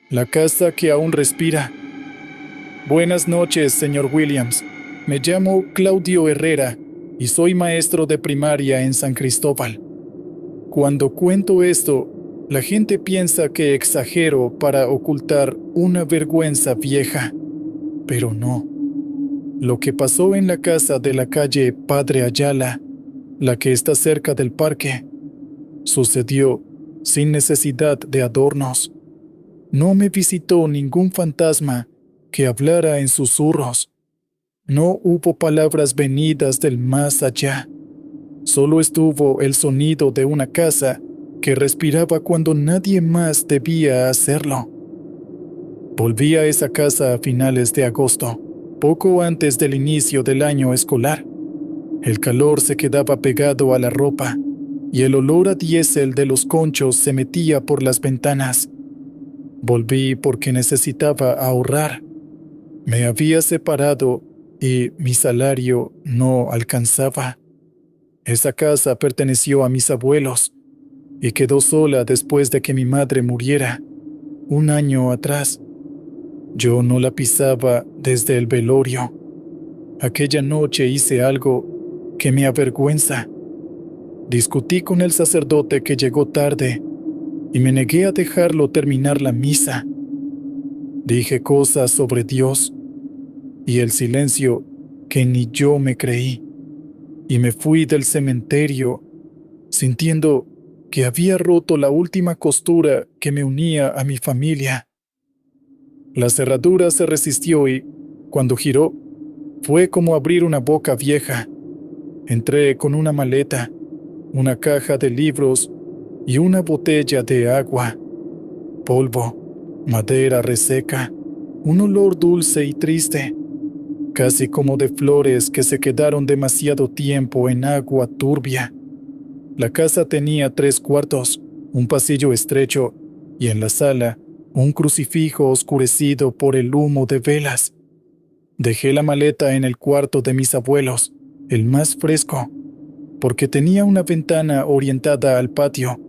La casa que aún respira. Buenas noches, señor Williams. Me llamo Claudio Herrera y soy maestro de primaria en San Cristóbal. Cuando cuento esto, la gente piensa que exagero para ocultar una vergüenza vieja, pero no. Lo que pasó en la casa de la calle Padre Ayala, la que está cerca del parque, sucedió sin necesidad de adornos. No me visitó ningún fantasma que hablara en susurros. No hubo palabras venidas del más allá. Solo estuvo el sonido de una casa que respiraba cuando nadie más debía hacerlo. Volví a esa casa a finales de agosto, poco antes del inicio del año escolar. El calor se quedaba pegado a la ropa y el olor a diésel de los conchos se metía por las ventanas. Volví porque necesitaba ahorrar. Me había separado y mi salario no alcanzaba. Esa casa perteneció a mis abuelos y quedó sola después de que mi madre muriera, un año atrás. Yo no la pisaba desde el velorio. Aquella noche hice algo que me avergüenza. Discutí con el sacerdote que llegó tarde y me negué a dejarlo terminar la misa. Dije cosas sobre Dios y el silencio que ni yo me creí, y me fui del cementerio sintiendo que había roto la última costura que me unía a mi familia. La cerradura se resistió y, cuando giró, fue como abrir una boca vieja. Entré con una maleta, una caja de libros y una botella de agua. Polvo, madera reseca, un olor dulce y triste, casi como de flores que se quedaron demasiado tiempo en agua turbia. La casa tenía 3 cuartos, un pasillo estrecho y en la sala un crucifijo oscurecido por el humo de velas. Dejé la maleta en el cuarto de mis abuelos, el más fresco, porque tenía una ventana orientada al patio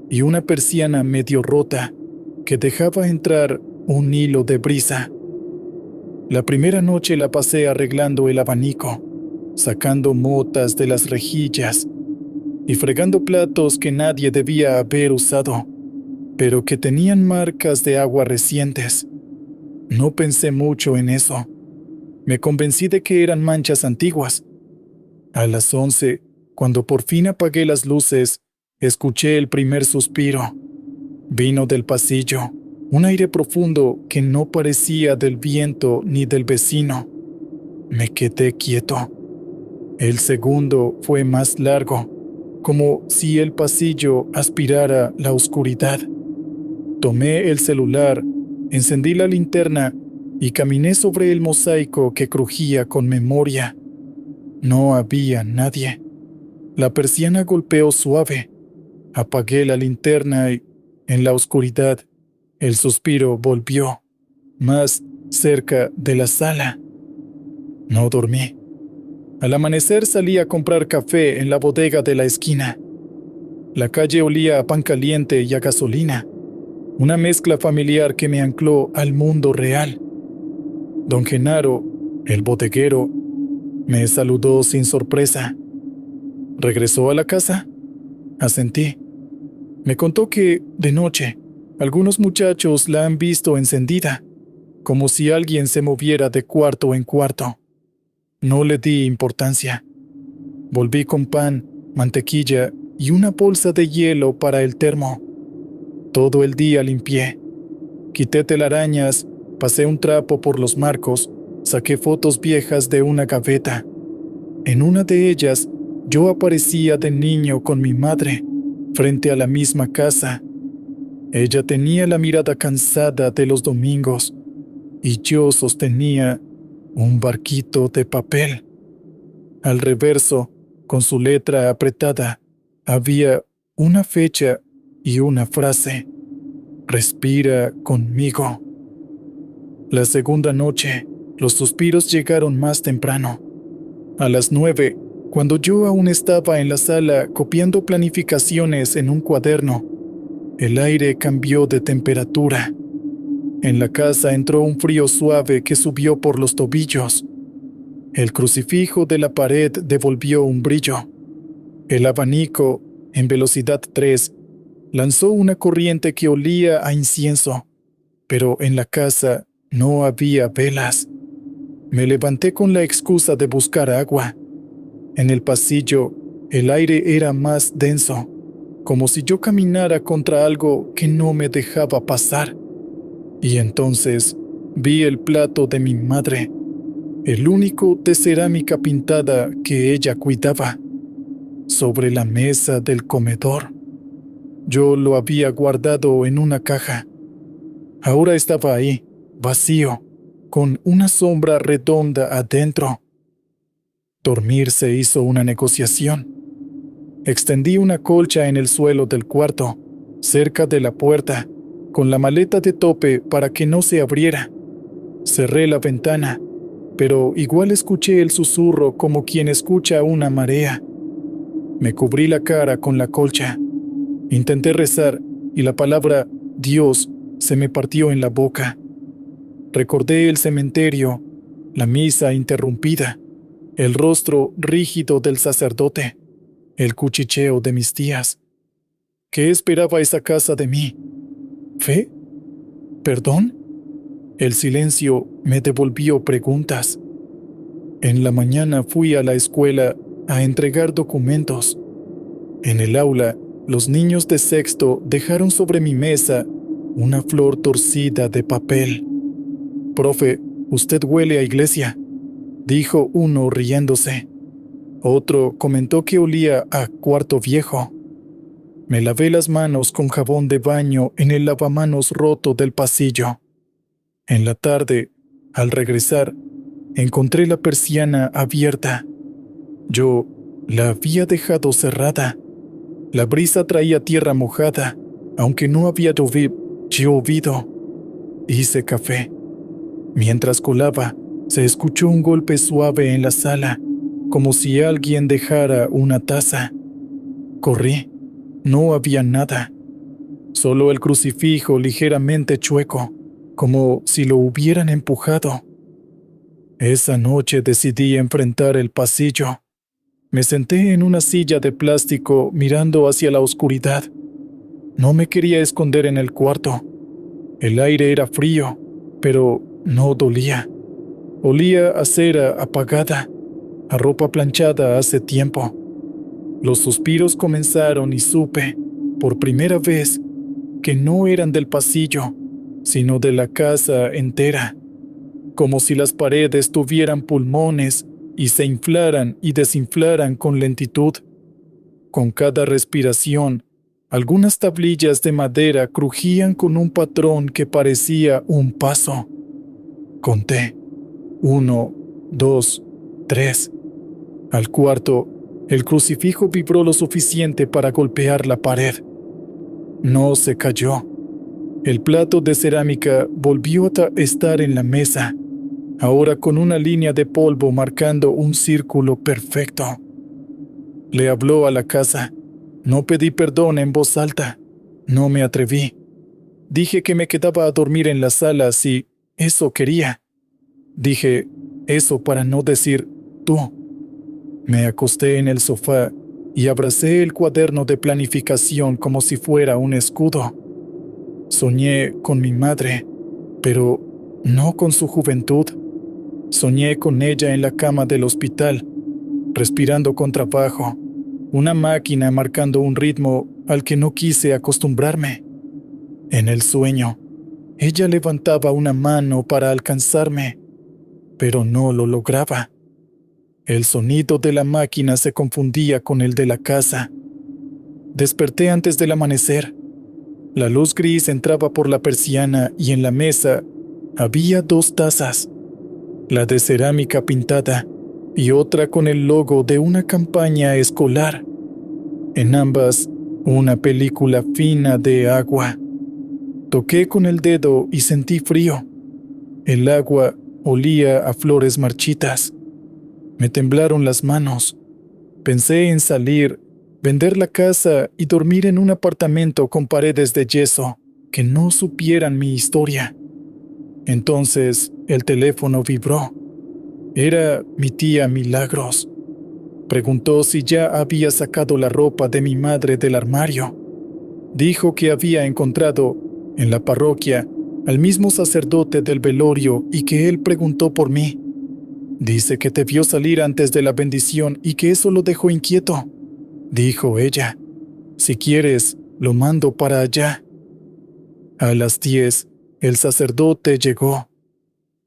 y una persiana medio rota que dejaba entrar un hilo de brisa. La primera noche la pasé arreglando el abanico, sacando motas de las rejillas y fregando platos que nadie debía haber usado, pero que tenían marcas de agua recientes. No pensé mucho en eso. Me convencí de que eran manchas antiguas. A las 11, cuando por fin apagué las luces, escuché el primer suspiro. Vino del pasillo, un aire profundo que no parecía del viento ni del vecino. Me quedé quieto. El segundo fue más largo, como si el pasillo aspirara la oscuridad. Tomé el celular, encendí la linterna y caminé sobre el mosaico que crujía con memoria. No había nadie. La persiana golpeó suave. Apagué la linterna y, en la oscuridad, el suspiro volvió, más cerca de la sala. No dormí. Al amanecer salí a comprar café en la bodega de la esquina. La calle olía a pan caliente y a gasolina, una mezcla familiar que me ancló al mundo real. Don Genaro, el bodeguero, me saludó sin sorpresa. ¿Regresó a la casa? Asentí. Me contó que, de noche, algunos muchachos la han visto encendida, como si alguien se moviera de cuarto en cuarto. No le di importancia. Volví con pan, mantequilla y una bolsa de hielo para el termo. Todo el día limpié. Quité telarañas, pasé un trapo por los marcos, saqué fotos viejas de una gaveta. En una de ellas, yo aparecía de niño con mi madre, frente a la misma casa. Ella tenía la mirada cansada de los domingos, y yo sostenía un barquito de papel. Al reverso, con su letra apretada, había una fecha y una frase: respira conmigo. La segunda noche, los suspiros llegaron más temprano. A las 9, cuando yo aún estaba en la sala copiando planificaciones en un cuaderno, el aire cambió de temperatura. En la casa entró un frío suave que subió por los tobillos. El crucifijo de la pared devolvió un brillo. El abanico, en velocidad 3, lanzó una corriente que olía a incienso, pero en la casa no había velas. Me levanté con la excusa de buscar agua. En el pasillo, el aire era más denso, como si yo caminara contra algo que no me dejaba pasar. Y entonces vi el plato de mi madre, el único de cerámica pintada que ella cuidaba, sobre la mesa del comedor. Yo lo había guardado en una caja. Ahora estaba ahí, vacío, con una sombra redonda adentro. Dormir se hizo una negociación. Extendí una colcha en el suelo del cuarto, cerca de la puerta, con la maleta de tope para que no se abriera. Cerré la ventana, pero igual escuché el susurro como quien escucha una marea. Me cubrí la cara con la colcha. Intenté rezar y la palabra Dios se me partió en la boca. Recordé el cementerio, la misa interrumpida, el rostro rígido del sacerdote, el cuchicheo de mis tías. ¿Qué esperaba esa casa de mí? ¿Fe? ¿Perdón? El silencio me devolvió preguntas. En la mañana fui a la escuela a entregar documentos. En el aula, los niños de sexto dejaron sobre mi mesa una flor torcida de papel. «Profe, usted huele a iglesia», dijo uno riéndose. Otro comentó que olía a cuarto viejo. Me lavé las manos con jabón de baño en el lavamanos roto del pasillo. En la tarde, al regresar, encontré la persiana abierta. Yo la había dejado cerrada. La brisa traía tierra mojada, aunque no había llovido. Hice café. Mientras colaba, se escuchó un golpe suave en la sala, como si alguien dejara una taza. Corrí. No había nada. Solo el crucifijo ligeramente chueco, como si lo hubieran empujado. Esa noche decidí enfrentar el pasillo. Me senté en una silla de plástico mirando hacia la oscuridad. No me quería esconder en el cuarto. El aire era frío, pero no dolía. Olía a cera apagada, a ropa planchada hace tiempo. Los suspiros comenzaron y supe, por primera vez, que no eran del pasillo, sino de la casa entera, como si las paredes tuvieran pulmones y se inflaran y desinflaran con lentitud. Con cada respiración, algunas tablillas de madera crujían con un patrón que parecía un paso. Conté. 1, 2, 3. Al cuarto, el crucifijo vibró lo suficiente para golpear la pared. No se cayó. El plato de cerámica volvió a estar en la mesa, ahora con una línea de polvo marcando un círculo perfecto. Le habló a la casa. No pedí perdón en voz alta. No me atreví. Dije que me quedaba a dormir en la sala si eso quería. Dije eso para no decir tú. Me acosté en el sofá y abracé el cuaderno de planificación como si fuera un escudo. Soñé con mi madre, pero no con su juventud. Soñé con ella en la cama del hospital, respirando con trabajo, una máquina marcando un ritmo al que no quise acostumbrarme. En el sueño, ella levantaba una mano para alcanzarme, pero no lo lograba. El sonido de la máquina se confundía con el de la casa. Desperté antes del amanecer. La luz gris entraba por la persiana y en la mesa había 2 tazas, la de cerámica pintada y otra con el logo de una campaña escolar. En ambas, una película fina de agua. Toqué con el dedo y sentí frío. El agua olía a flores marchitas. Me temblaron las manos. Pensé en salir, vender la casa y dormir en un apartamento con paredes de yeso que no supieran mi historia. Entonces el teléfono vibró. Era mi tía Milagros. Preguntó si ya había sacado la ropa de mi madre del armario. Dijo que había encontrado, en la parroquia, al mismo sacerdote del velorio y que él preguntó por mí. Dice que te vio salir antes de la bendición y que eso lo dejó inquieto. Dijo ella, si quieres, lo mando para allá. A las 10, el sacerdote llegó.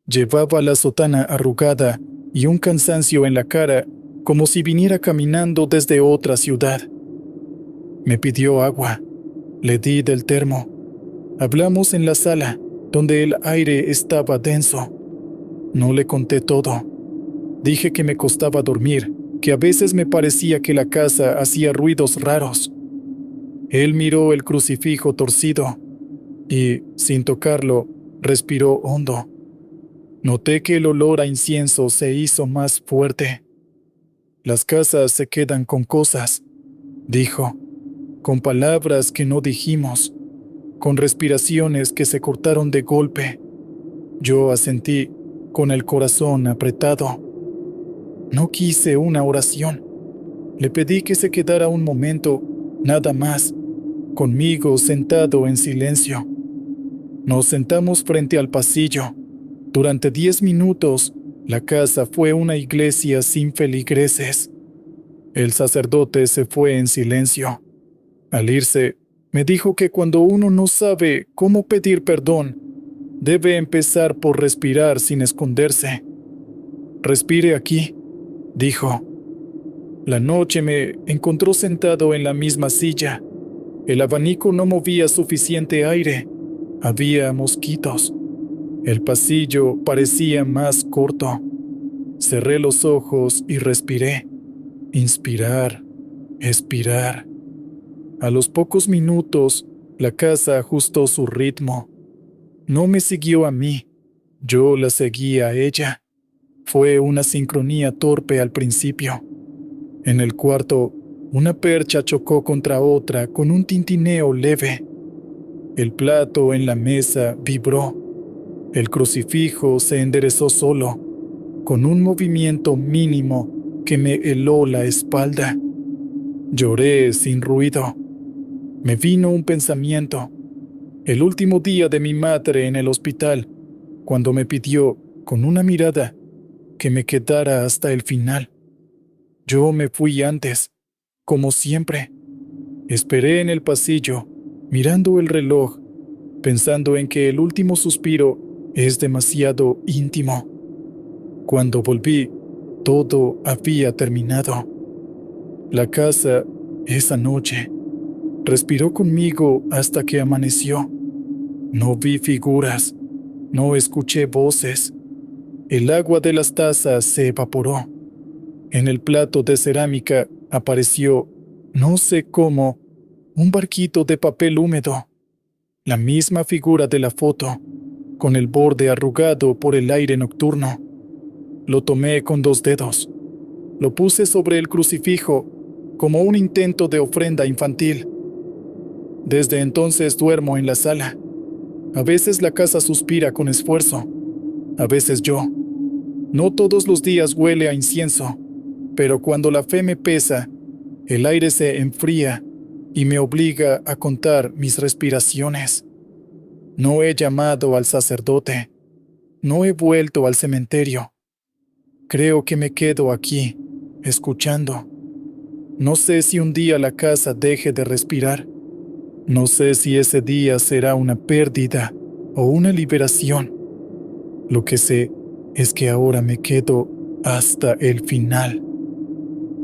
Llevaba la sotana arrugada y un cansancio en la cara, como si viniera caminando desde otra ciudad. Me pidió agua. Le di del termo. Hablamos en la sala, donde el aire estaba denso. No le conté todo. Dije que me costaba dormir, que a veces me parecía que la casa hacía ruidos raros. Él miró el crucifijo torcido y, sin tocarlo, respiró hondo. Noté que el olor a incienso se hizo más fuerte. Las casas se quedan con cosas, dijo, con palabras que no dijimos, con respiraciones que se cortaron de golpe. Yo asentí, con el corazón apretado. No quise una oración. Le pedí que se quedara un momento, nada más, conmigo sentado en silencio. Nos sentamos frente al pasillo. Durante 10 minutos, la casa fue una iglesia sin feligreses. El sacerdote se fue en silencio. Al irse, me dijo que cuando uno no sabe cómo pedir perdón, debe empezar por respirar sin esconderse. Respire aquí, dijo. La noche me encontró sentado en la misma silla. El abanico no movía suficiente aire. Había mosquitos. El pasillo parecía más corto. Cerré los ojos y respiré. Inspirar, expirar. A los pocos minutos, la casa ajustó su ritmo. No me siguió a mí, yo la seguí a ella. Fue una sincronía torpe al principio. En el cuarto, una percha chocó contra otra con un tintineo leve. El plato en la mesa vibró. El crucifijo se enderezó solo, con un movimiento mínimo que me heló la espalda. Lloré sin ruido. Me vino un pensamiento. El último día de mi madre en el hospital, cuando me pidió, con una mirada, que me quedara hasta el final. Yo me fui antes, como siempre. Esperé en el pasillo, mirando el reloj, pensando en que el último suspiro es demasiado íntimo. Cuando volví, todo había terminado. La casa, esa noche, respiró conmigo hasta que amaneció. No vi figuras, no escuché voces. El agua de las tazas se evaporó. En el plato de cerámica apareció, no sé cómo, un barquito de papel húmedo. La misma figura de la foto, con el borde arrugado por el aire nocturno. Lo tomé con 2 dedos. Lo puse sobre el crucifijo, como un intento de ofrenda infantil. Desde entonces duermo en la sala. A veces la casa suspira con esfuerzo, a veces yo. No todos los días huele a incienso, pero cuando la fe me pesa, el aire se enfría y me obliga a contar mis respiraciones. No he llamado al sacerdote, no he vuelto al cementerio. Creo que me quedo aquí, escuchando. No sé si un día la casa deje de respirar. No sé si ese día será una pérdida o una liberación. Lo que sé es que ahora me quedo hasta el final.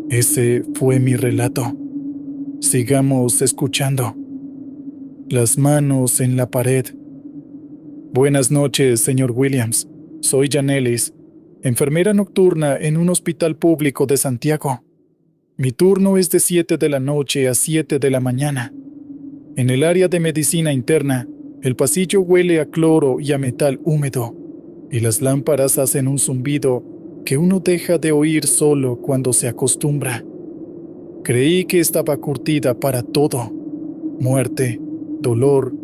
Ese fue mi relato. Sigamos escuchando. Las manos en la pared. Buenas noches, señor Williams. Soy Janelis, enfermera nocturna en un hospital público de Santiago. Mi turno es de 7 de la noche a 7 de la mañana. En el área de medicina interna, el pasillo huele a cloro y a metal húmedo, y las lámparas hacen un zumbido que uno deja de oír solo cuando se acostumbra. Creí que estaba curtida para todo: muerte, dolor,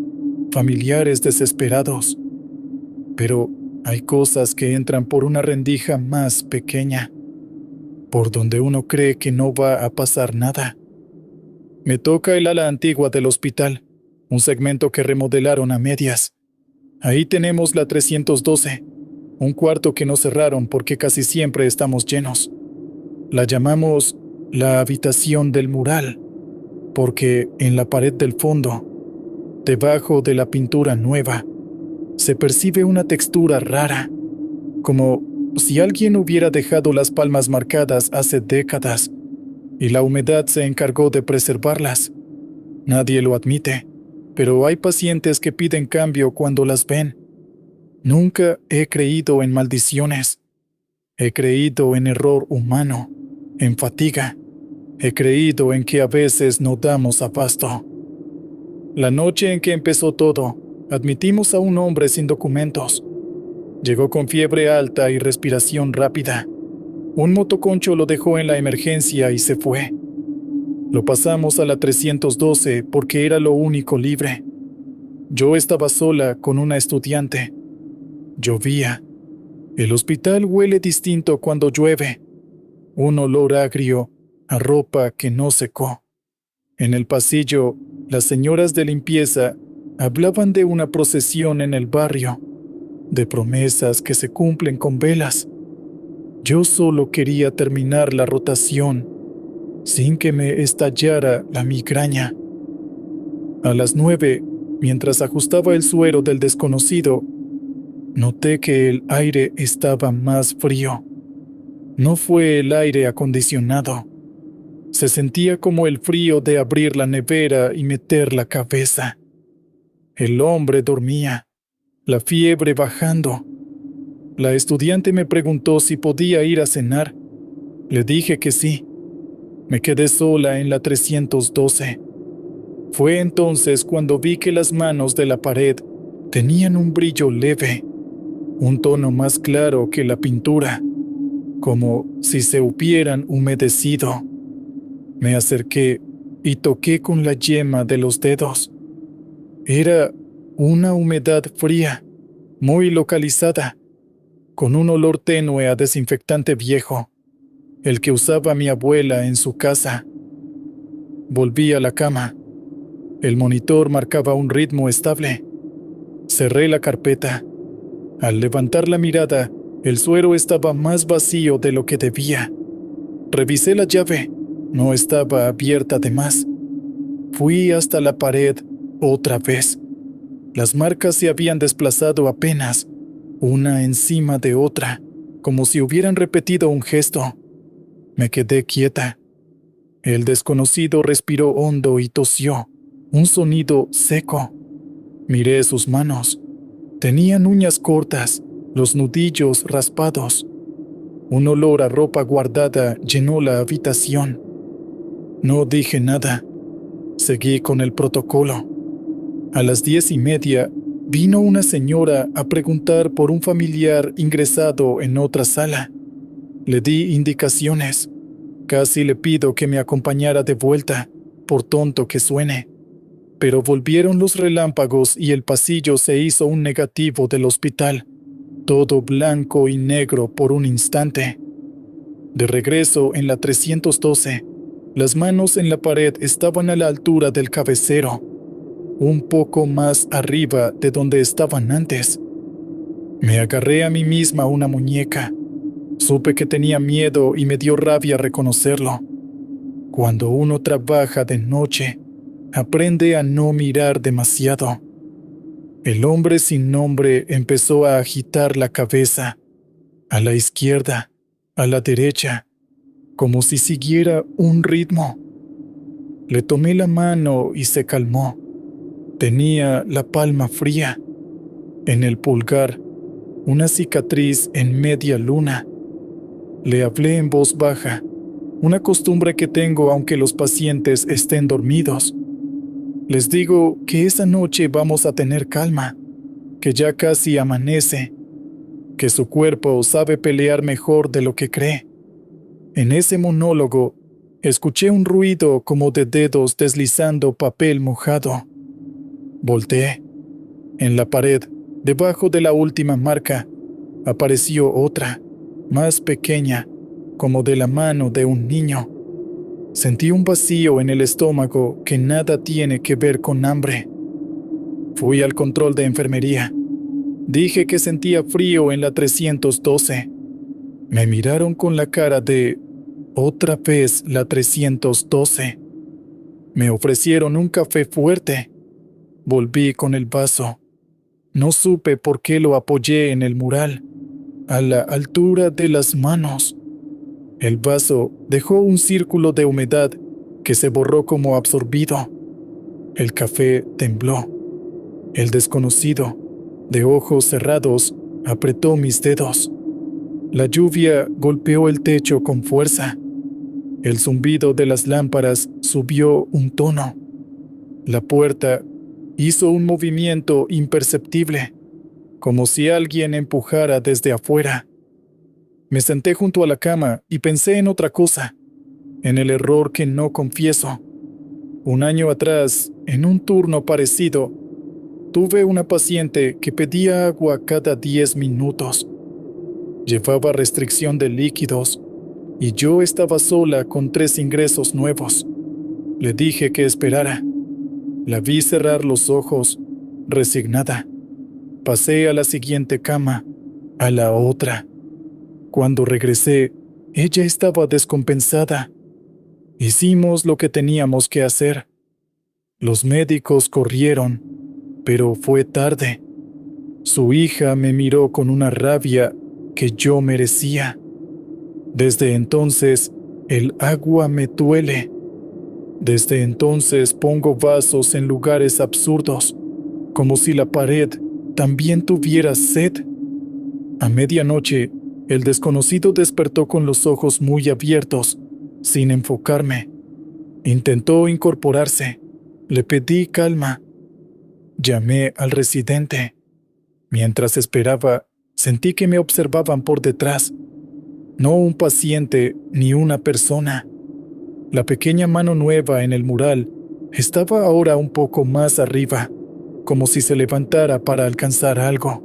familiares desesperados. Pero hay cosas que entran por una rendija más pequeña, por donde uno cree que no va a pasar nada. Me toca el ala antigua del hospital, un segmento que remodelaron a medias. Ahí tenemos la 312, un cuarto que no cerraron porque casi siempre estamos llenos. La llamamos la habitación del mural, porque en la pared del fondo, debajo de la pintura nueva, se percibe una textura rara, como si alguien hubiera dejado las palmas marcadas hace décadas y la humedad se encargó de preservarlas. Nadie lo admite, pero hay pacientes que piden cambio cuando las ven. Nunca he creído en maldiciones. He creído en error humano, en fatiga. He creído en que a veces no damos abasto. La noche en que empezó todo, admitimos a un hombre sin documentos. Llegó con fiebre alta y respiración rápida. Un motoconcho lo dejó en la emergencia y se fue. Lo pasamos a la 312 porque era lo único libre. Yo estaba sola con una estudiante. Llovía. El hospital huele distinto cuando llueve. Un olor agrio a ropa que no secó. En el pasillo, las señoras de limpieza hablaban de una procesión en el barrio, de promesas que se cumplen con velas. Yo solo quería terminar la rotación sin que me estallara la migraña. A las 9, mientras ajustaba el suero del desconocido, noté que el aire estaba más frío. No fue el aire acondicionado. Se sentía como el frío de abrir la nevera y meter la cabeza. El hombre dormía, la fiebre bajando. La estudiante me preguntó si podía ir a cenar. Le dije que sí. Me quedé sola en la 312. Fue entonces cuando vi que las manos de la pared tenían un brillo leve, un tono más claro que la pintura, como si se hubieran humedecido. Me acerqué y toqué con la yema de los dedos. Era una humedad fría, muy localizada, con un olor tenue a desinfectante viejo, el que usaba mi abuela en su casa. Volví a la cama. El monitor marcaba un ritmo estable. Cerré la carpeta. Al levantar la mirada, el suero estaba más vacío de lo que debía. Revisé la llave. No estaba abierta de más. Fui hasta la pared otra vez. Las marcas se habían desplazado apenas, una encima de otra, como si hubieran repetido un gesto. Me quedé quieta. El desconocido respiró hondo y tosió, un sonido seco. Miré sus manos. Tenían uñas cortas, los nudillos raspados. Un olor a ropa guardada llenó la habitación. No dije nada. Seguí con el protocolo. A las 10:30 vino una señora a preguntar por un familiar ingresado en otra sala. Le di indicaciones. Casi le pido que me acompañara de vuelta, por tonto que suene. Pero volvieron los relámpagos y el pasillo se hizo un negativo del hospital, todo blanco y negro por un instante. De regreso en la 312, las manos en la pared estaban a la altura del cabecero, un poco más arriba de donde estaban antes. Me agarré a mí misma una muñeca. Supe que tenía miedo y me dio rabia reconocerlo. Cuando uno trabaja de noche, aprende a no mirar demasiado. El hombre sin nombre empezó a agitar la cabeza, a la izquierda, a la derecha, como si siguiera un ritmo. Le tomé la mano y se calmó. Tenía la palma fría. En el pulgar, una cicatriz en media luna. Le hablé en voz baja, una costumbre que tengo aunque los pacientes estén dormidos. Les digo que esa noche vamos a tener calma, que ya casi amanece, que su cuerpo sabe pelear mejor de lo que cree. En ese monólogo, escuché un ruido como de dedos deslizando papel mojado. Volteé. En la pared, Debajo de la última marca apareció otra, más pequeña, como de la mano de un niño. Sentí un vacío en el estómago que nada tiene que ver con hambre. Fui al control de enfermería. Dije que sentía frío en la 312. Me miraron con la cara de «otra vez la 312». Me ofrecieron un café fuerte. Volví con el vaso. No supe por qué lo apoyé en el mural, a la altura de las manos. El vaso dejó un círculo de humedad que se borró como absorbido. El café tembló. El desconocido, de ojos cerrados, apretó mis dedos. La lluvia golpeó el techo con fuerza. El zumbido de las lámparas subió un tono. La puerta hizo un movimiento imperceptible, como si alguien empujara desde afuera. Me senté junto a la cama y pensé en otra cosa, en el error que no confieso. Un año atrás, en un turno parecido, tuve una paciente que pedía agua cada 10 minutos. Llevaba restricción de líquidos y yo estaba sola con 3 ingresos nuevos. Le dije que esperara. La vi cerrar los ojos, resignada. Pasé a la siguiente cama, a la otra. Cuando regresé, ella estaba descompensada. Hicimos lo que teníamos que hacer. Los médicos corrieron, pero fue tarde. Su hija me miró con una rabia que yo merecía. Desde entonces, el agua me duele. Desde entonces pongo vasos en lugares absurdos, como si la pared también tuviera sed. A medianoche, el desconocido despertó con los ojos muy abiertos, sin enfocarme. Intentó incorporarse. Le pedí calma. Llamé al residente. Mientras esperaba, sentí que me observaban por detrás. No un paciente ni una persona. La pequeña mano nueva en el mural estaba ahora un poco más arriba, como si se levantara para alcanzar algo.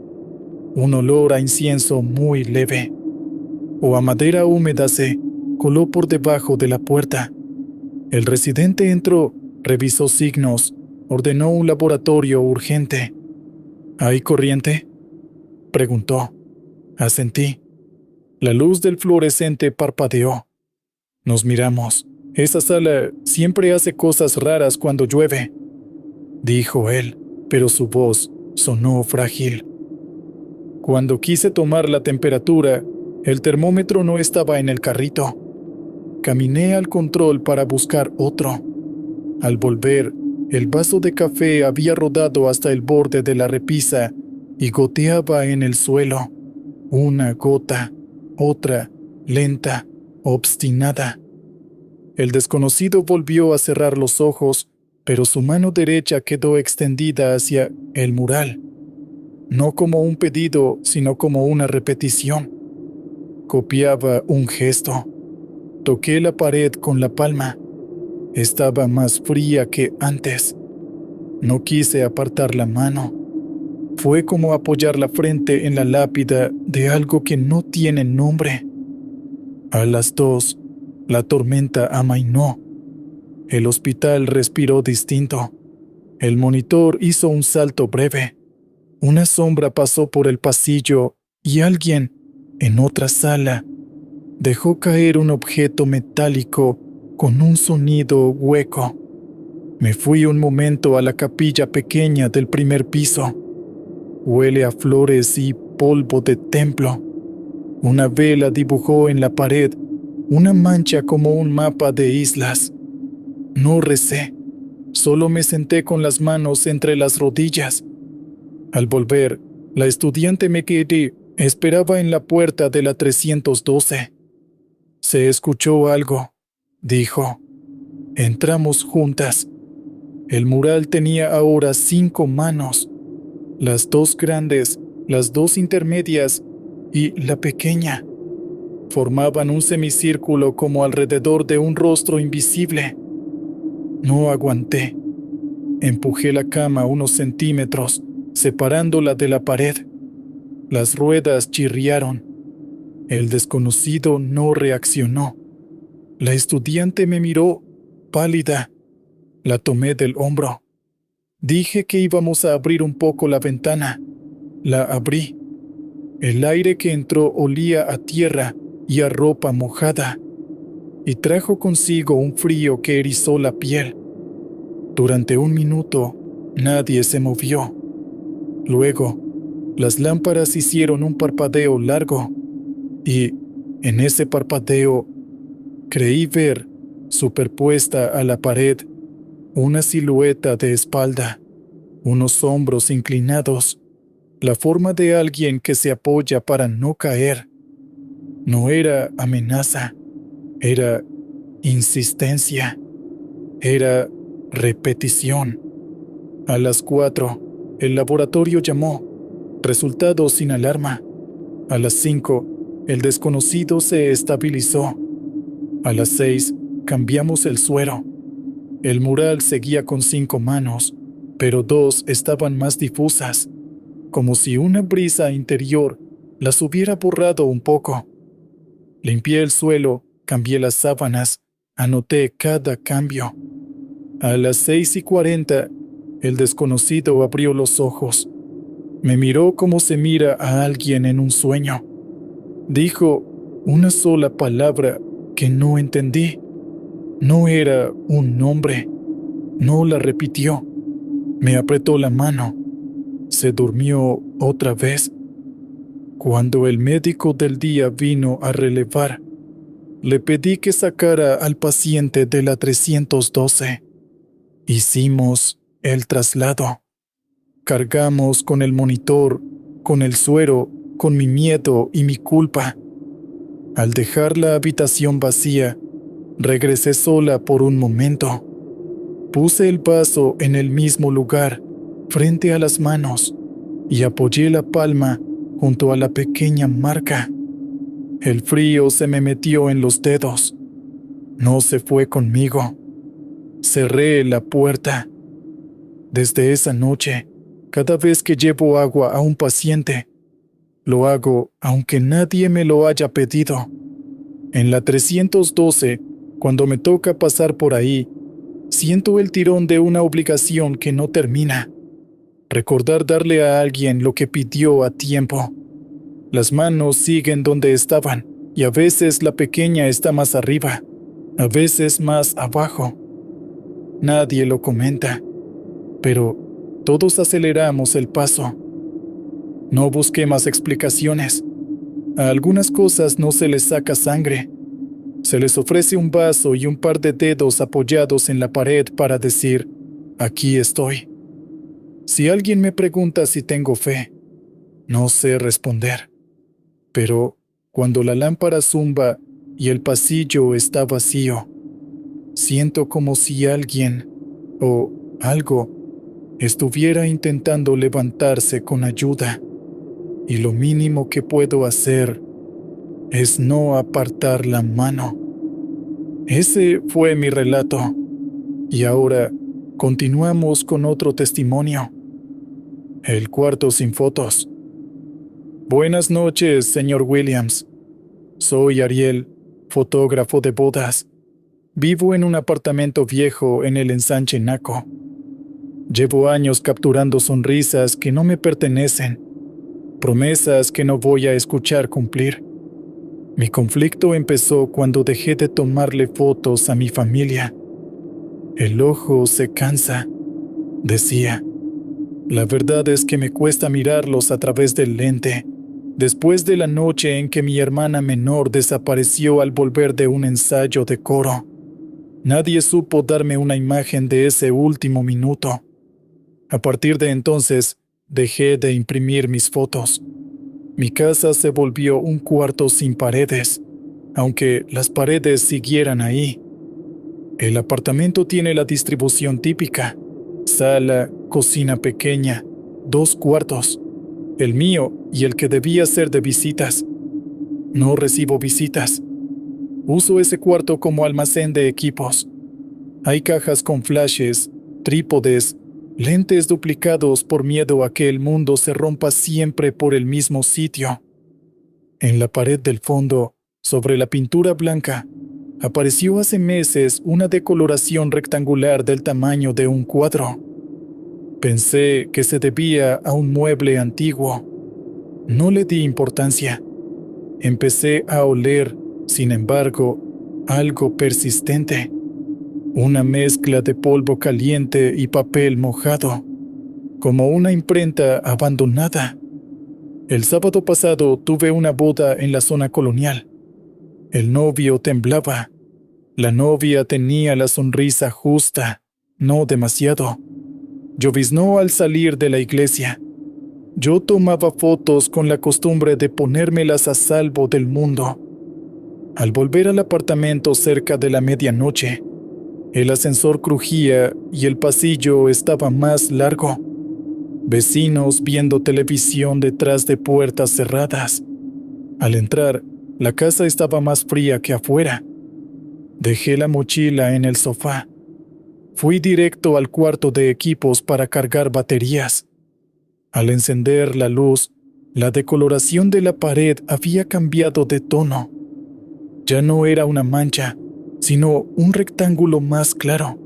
Un olor a incienso muy leve, o a madera húmeda, se coló por debajo de la puerta. El residente entró, revisó signos, ordenó un laboratorio urgente. ¿Hay corriente?, preguntó. Asentí. La luz del fluorescente parpadeó. Nos miramos. Esa sala siempre hace cosas raras cuando llueve, dijo él, pero su voz sonó frágil. Cuando quise tomar la temperatura, el termómetro no estaba en el carrito. Caminé al control para buscar otro. Al volver, el vaso de café había rodado hasta el borde de la repisa y goteaba en el suelo. Una gota, otra, lenta, obstinada. El desconocido volvió a cerrar los ojos, pero su mano derecha quedó extendida hacia el mural. No como un pedido, sino como una repetición. Copiaba un gesto. Toqué la pared con la palma. Estaba más fría que antes. No quise apartar la mano. Fue como apoyar la frente en la lápida de algo que no tiene nombre. A las 2, la tormenta amainó. El hospital respiró distinto. El monitor hizo un salto breve. Una sombra pasó por el pasillo y alguien, en otra sala, dejó caer un objeto metálico con un sonido hueco. Me fui un momento a la capilla pequeña del primer piso. Huele a flores y polvo de templo. Una vela dibujó en la pared una mancha como un mapa de islas. No recé, solo me senté con las manos entre las rodillas. Al volver, la estudiante McGeady esperaba en la puerta de la 312. Se escuchó algo, dijo. Entramos juntas. El mural tenía ahora 5 manos, las 2 grandes, las 2 intermedias y la pequeña. Formaban un semicírculo como alrededor de un rostro invisible. No aguanté. Empujé la cama unos centímetros, separándola de la pared. Las ruedas chirriaron. El desconocido no reaccionó. La estudiante me miró, pálida. La tomé del hombro. Dije que íbamos a abrir un poco la ventana. La abrí. El aire que entró olía a tierra y a ropa mojada, y trajo consigo un frío que erizó la piel. Durante un minuto, nadie se movió. Luego, las lámparas hicieron un parpadeo largo, y, en ese parpadeo, creí ver, superpuesta a la pared, una silueta de espalda, unos hombros inclinados, la forma de alguien que se apoya para no caer. No era amenaza, era insistencia, era repetición. A las 4, el laboratorio llamó. Resultados sin alarma. A las 5, el desconocido se estabilizó. A las 6, cambiamos el suero. El mural seguía con 5 manos, pero 2 estaban más difusas, como si una brisa interior las hubiera borrado un poco. Limpié el suelo, cambié las sábanas, anoté cada cambio. A las 6:40, el desconocido abrió los ojos. Me miró como se mira a alguien en un sueño. Dijo una sola palabra que no entendí. No era un nombre. No la repitió. Me apretó la mano. Se durmió otra vez. Cuando el médico del día vino a relevar, le pedí que sacara al paciente de la 312. Hicimos el traslado. Cargamos con el monitor, con el suero, con mi miedo y mi culpa. Al dejar la habitación vacía, regresé sola por un momento. Puse el vaso en el mismo lugar, frente a las manos, y apoyé la palma junto a la pequeña marca. El frío se me metió en los dedos. No se fue conmigo. Cerré la puerta. Desde esa noche, cada vez que llevo agua a un paciente, lo hago aunque nadie me lo haya pedido. En la 312, cuando me toca pasar por ahí, siento el tirón de una obligación que no termina. Recordar darle a alguien lo que pidió a tiempo. Las manos siguen donde estaban, y a veces la pequeña está más arriba, a veces más abajo. Nadie lo comenta, pero todos aceleramos el paso. No busqué más explicaciones. A algunas cosas no se les saca sangre. Se les ofrece un vaso y un par de dedos apoyados en la pared para decir, aquí estoy. Si alguien me pregunta si tengo fe, no sé responder. Pero cuando la lámpara zumba y el pasillo está vacío, siento como si alguien o algo estuviera intentando levantarse con ayuda, y lo mínimo que puedo hacer es no apartar la mano. Ese fue mi relato, y ahora continuamos con otro testimonio. El cuarto sin fotos. Buenas noches, señor Williams. Soy Ariel, fotógrafo de bodas. Vivo en un apartamento viejo en el ensanche Naco. Llevo años capturando sonrisas que no me pertenecen, promesas que no voy a escuchar cumplir. Mi conflicto empezó cuando dejé de tomarle fotos a mi familia. El ojo se cansa, decía. La verdad es que me cuesta mirarlos a través del lente, después de la noche en que mi hermana menor desapareció al volver de un ensayo de coro. Nadie supo darme una imagen de ese último minuto. A partir de entonces, dejé de imprimir mis fotos. Mi casa se volvió un cuarto sin paredes, aunque las paredes siguieran ahí. El apartamento tiene la distribución típica: sala, cocina pequeña, 2 cuartos, el mío y el que debía ser de visitas. No recibo visitas. Uso ese cuarto como almacén de equipos. Hay cajas con flashes, trípodes, lentes duplicados por miedo a que el mundo se rompa siempre por el mismo sitio. En la pared del fondo, sobre la pintura blanca, apareció hace meses una decoloración rectangular del tamaño de un cuadro. Pensé que se debía a un mueble antiguo. No le di importancia. Empecé a oler, sin embargo, algo persistente. Una mezcla de polvo caliente y papel mojado, como una imprenta abandonada. El sábado pasado tuve una boda en la zona colonial. El novio temblaba. La novia tenía la sonrisa justa, no demasiado. Lloviznó al salir de la iglesia. Yo tomaba fotos con la costumbre de ponérmelas a salvo del mundo. Al volver al apartamento cerca de la medianoche, el ascensor crujía y el pasillo estaba más largo. Vecinos viendo televisión detrás de puertas cerradas. Al entrar, la casa estaba más fría que afuera. Dejé la mochila en el sofá. Fui directo al cuarto de equipos para cargar baterías. Al encender la luz, la decoloración de la pared había cambiado de tono. Ya no era una mancha, sino un rectángulo más claro.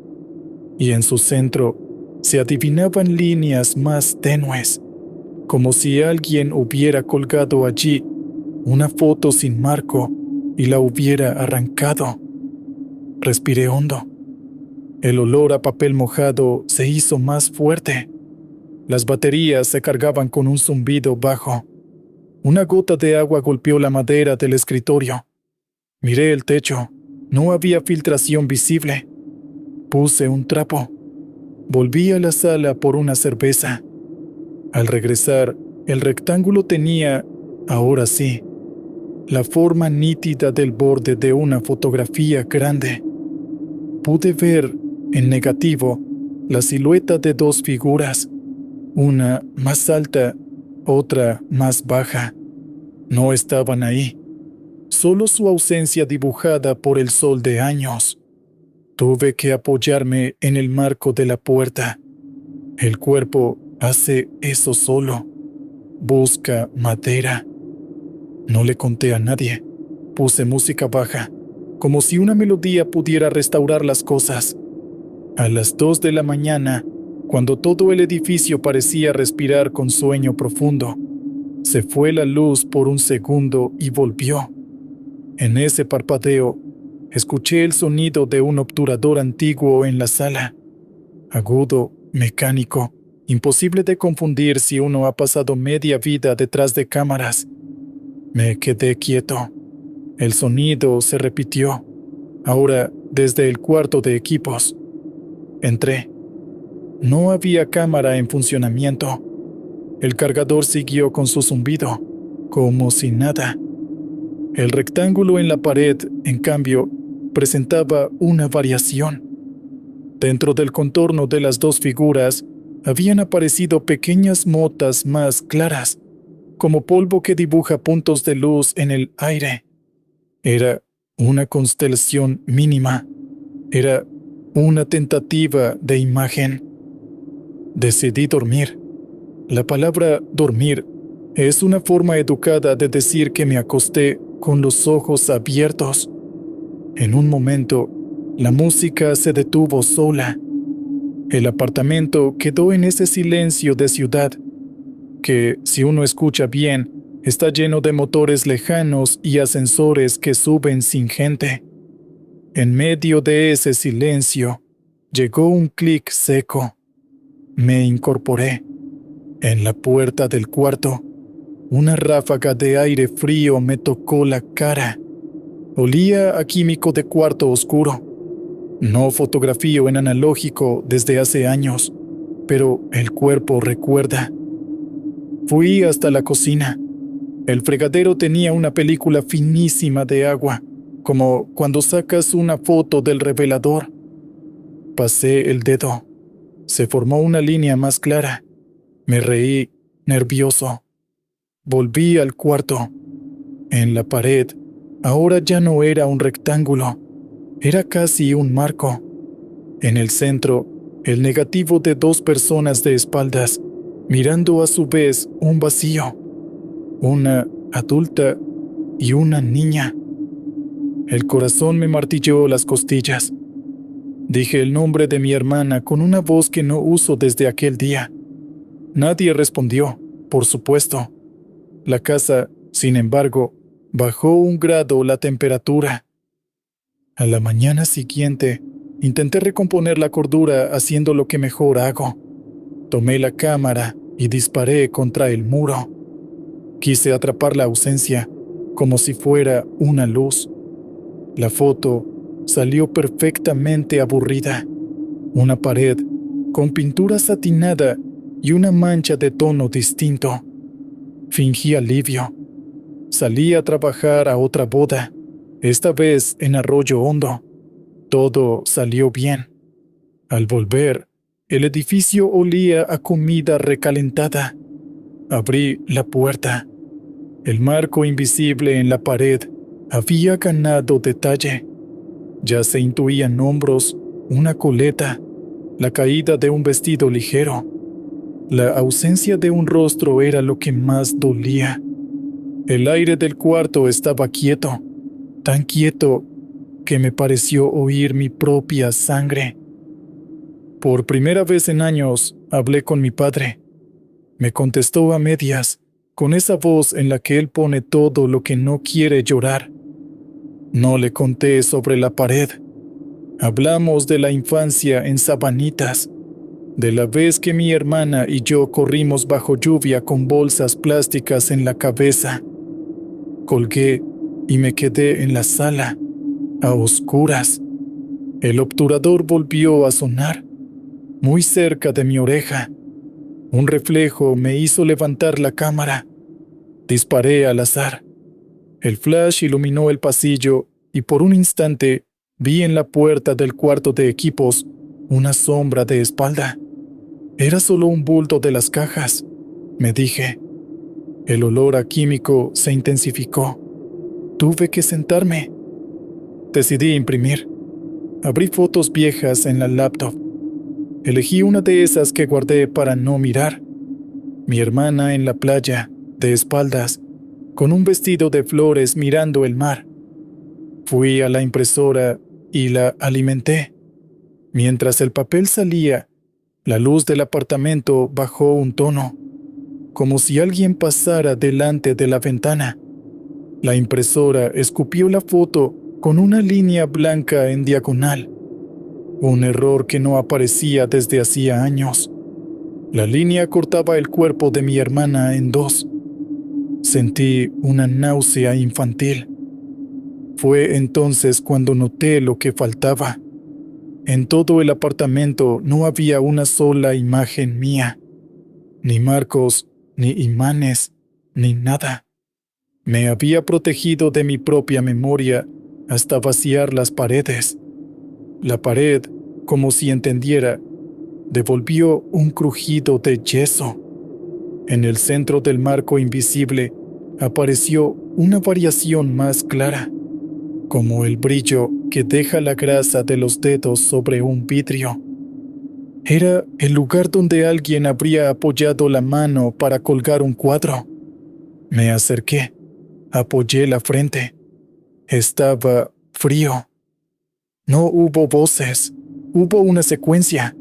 Y en su centro se adivinaban líneas más tenues, como si alguien hubiera colgado allí una foto sin marco y la hubiera arrancado. Respiré hondo. El olor a papel mojado se hizo más fuerte. Las baterías se cargaban con un zumbido bajo. Una gota de agua golpeó la madera del escritorio. Miré el techo. No había filtración visible. Puse un trapo. Volví a la sala por una cerveza. Al regresar, el rectángulo tenía, ahora sí, la forma nítida del borde de una fotografía grande. Pude ver, en negativo, la silueta de dos figuras, una más alta, otra más baja. No estaban ahí, solo su ausencia dibujada por el sol de años. Tuve que apoyarme en el marco de la puerta. El cuerpo hace eso solo. Busca madera. No le conté a nadie. Puse música baja, como si una melodía pudiera restaurar las cosas. A las 2 de la mañana, cuando todo el edificio parecía respirar con sueño profundo, se fue la luz por un segundo y volvió. En ese parpadeo, escuché el sonido de un obturador antiguo en la sala. Agudo, mecánico, imposible de confundir si uno ha pasado media vida detrás de cámaras. Me quedé quieto. El sonido se repitió, ahora desde el cuarto de equipos. Entré. No había cámara en funcionamiento. El cargador siguió con su zumbido, como si nada. El rectángulo en la pared, en cambio, presentaba una variación. Dentro del contorno de las dos figuras habían aparecido pequeñas motas más claras, como polvo que dibuja puntos de luz en el aire. Era una constelación mínima. Era una tentativa de imagen. Decidí dormir. La palabra dormir es una forma educada de decir que me acosté con los ojos abiertos. En un momento, la música se detuvo sola. El apartamento quedó en ese silencio de ciudad, que, si uno escucha bien, está lleno de motores lejanos y ascensores que suben sin gente. En medio de ese silencio, llegó un clic seco. Me incorporé. En la puerta del cuarto, una ráfaga de aire frío me tocó la cara. Olía a químico de cuarto oscuro. No fotografío en analógico desde hace años, pero el cuerpo recuerda. Fui hasta la cocina. El fregadero tenía una película finísima de agua, como cuando sacas una foto del revelador. Pasé el dedo. Se formó una línea más clara. Me reí, nervioso. Volví al cuarto. En la pared, ahora ya no era un rectángulo, era casi un marco. En el centro, El negativo de dos personas de espaldas, mirando a su vez un vacío, una adulta y una niña. El corazón me martilló las costillas. Dije el nombre de mi hermana con una voz que no uso desde aquel día. Nadie respondió, por supuesto. La casa, sin embargo, bajó 1 grado la temperatura. A la mañana siguiente, intenté recomponer la cordura haciendo lo que mejor hago. Tomé la cámara y disparé contra el muro. Quise atrapar la ausencia, como si fuera una luz. La foto salió perfectamente aburrida. Una pared con pintura satinada y una mancha de tono distinto. Fingí alivio. Salí a trabajar a otra boda, esta vez en Arroyo Hondo. Todo salió bien. Al volver, el edificio olía a comida recalentada. Abrí la puerta. El marco invisible en la pared había ganado detalle. Ya se intuían hombros, una coleta, la caída de un vestido ligero. La ausencia de un rostro era lo que más dolía. El aire del cuarto estaba quieto, tan quieto que me pareció oír mi propia sangre. Por primera vez en años hablé con mi padre. Me contestó a medias, con esa voz en la que él pone todo lo que no quiere llorar. No le conté sobre la pared. Hablamos de la infancia en Sabanitas, de la vez que mi hermana y yo corrimos bajo lluvia con bolsas plásticas en la cabeza. Colgué y me quedé en la sala, a oscuras. El obturador volvió a sonar, muy cerca de mi oreja. Un reflejo me hizo levantar la cámara. Disparé al azar. El flash iluminó el pasillo y por un instante vi en la puerta del cuarto de equipos una sombra de espalda. Era solo un bulto de las cajas, me dije. El olor a químico se intensificó. Tuve que sentarme. Decidí imprimir. Abrí fotos viejas en la laptop. Elegí una de esas que guardé para no mirar. Mi hermana en la playa, de espaldas, con un vestido de flores mirando el mar. Fui a la impresora y la alimenté. Mientras el papel salía, la luz del apartamento bajó un tono, como si alguien pasara delante de la ventana. La impresora escupió la foto con una línea blanca en diagonal, un error que no aparecía desde hacía años. La línea cortaba el cuerpo de mi hermana en dos. Sentí una náusea infantil. Fue entonces cuando noté lo que faltaba. En todo el apartamento no había una sola imagen mía, ni marcos, ni imanes, ni nada. Me había protegido de mi propia memoria hasta vaciar las paredes. La pared, como si entendiera, devolvió un crujido de yeso. En el centro del marco invisible apareció una variación más clara, como el brillo que deja la grasa de los dedos sobre un vidrio. Era el lugar donde alguien habría apoyado la mano para colgar un cuadro. Me acerqué, apoyé la frente. Estaba frío. No hubo voces, hubo una secuencia.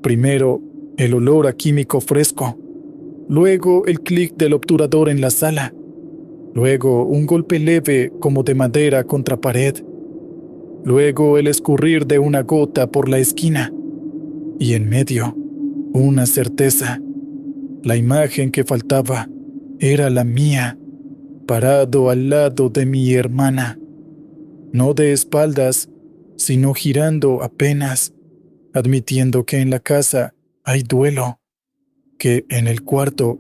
Primero, el olor a químico fresco. Luego, el clic del obturador en la sala. Luego, un golpe leve como de madera contra pared. Luego, el escurrir de una gota por la esquina. Y en medio, una certeza. La imagen que faltaba era la mía, parado al lado de mi hermana. No de espaldas, sino girando apenas, admitiendo que en la casa hay duelo, que en el cuarto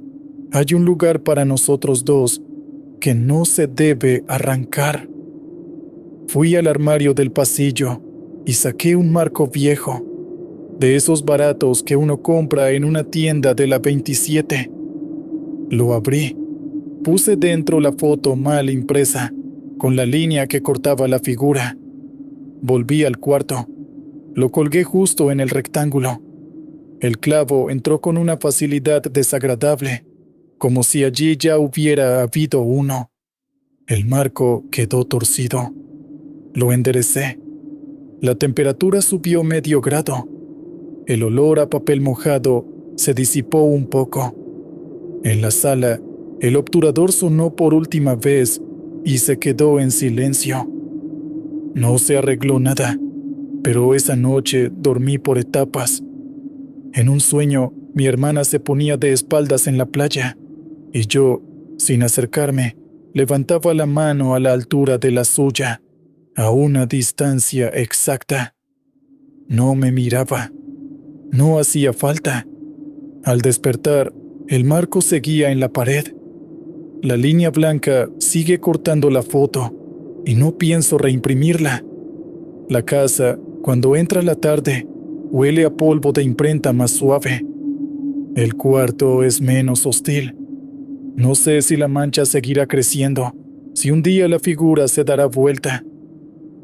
hay un lugar para nosotros dos que no se debe arrancar. Fui al armario del pasillo y saqué un marco viejo, de esos baratos que uno compra en una tienda de la 27. Lo abrí, puse dentro la foto mal impresa, con la línea que cortaba la figura. Volví al cuarto, lo colgué justo en el rectángulo. El clavo entró con una facilidad desagradable, como si allí ya hubiera habido uno. El marco quedó torcido. Lo enderecé. La temperatura subió medio grado. El olor a papel mojado se disipó un poco. En la sala, el obturador sonó por última vez y se quedó en silencio. No se arregló nada, pero esa noche dormí por etapas. En un sueño, mi hermana se ponía de espaldas en la playa y yo, sin acercarme, levantaba la mano a la altura de la suya, a una distancia exacta. No me miraba. No hacía falta. Al despertar, el marco seguía en la pared. La línea blanca sigue cortando la foto y no pienso reimprimirla. La casa, cuando entra la tarde, huele a polvo de imprenta más suave. El cuarto es menos hostil. No sé si la mancha seguirá creciendo, si un día la figura se dará vuelta.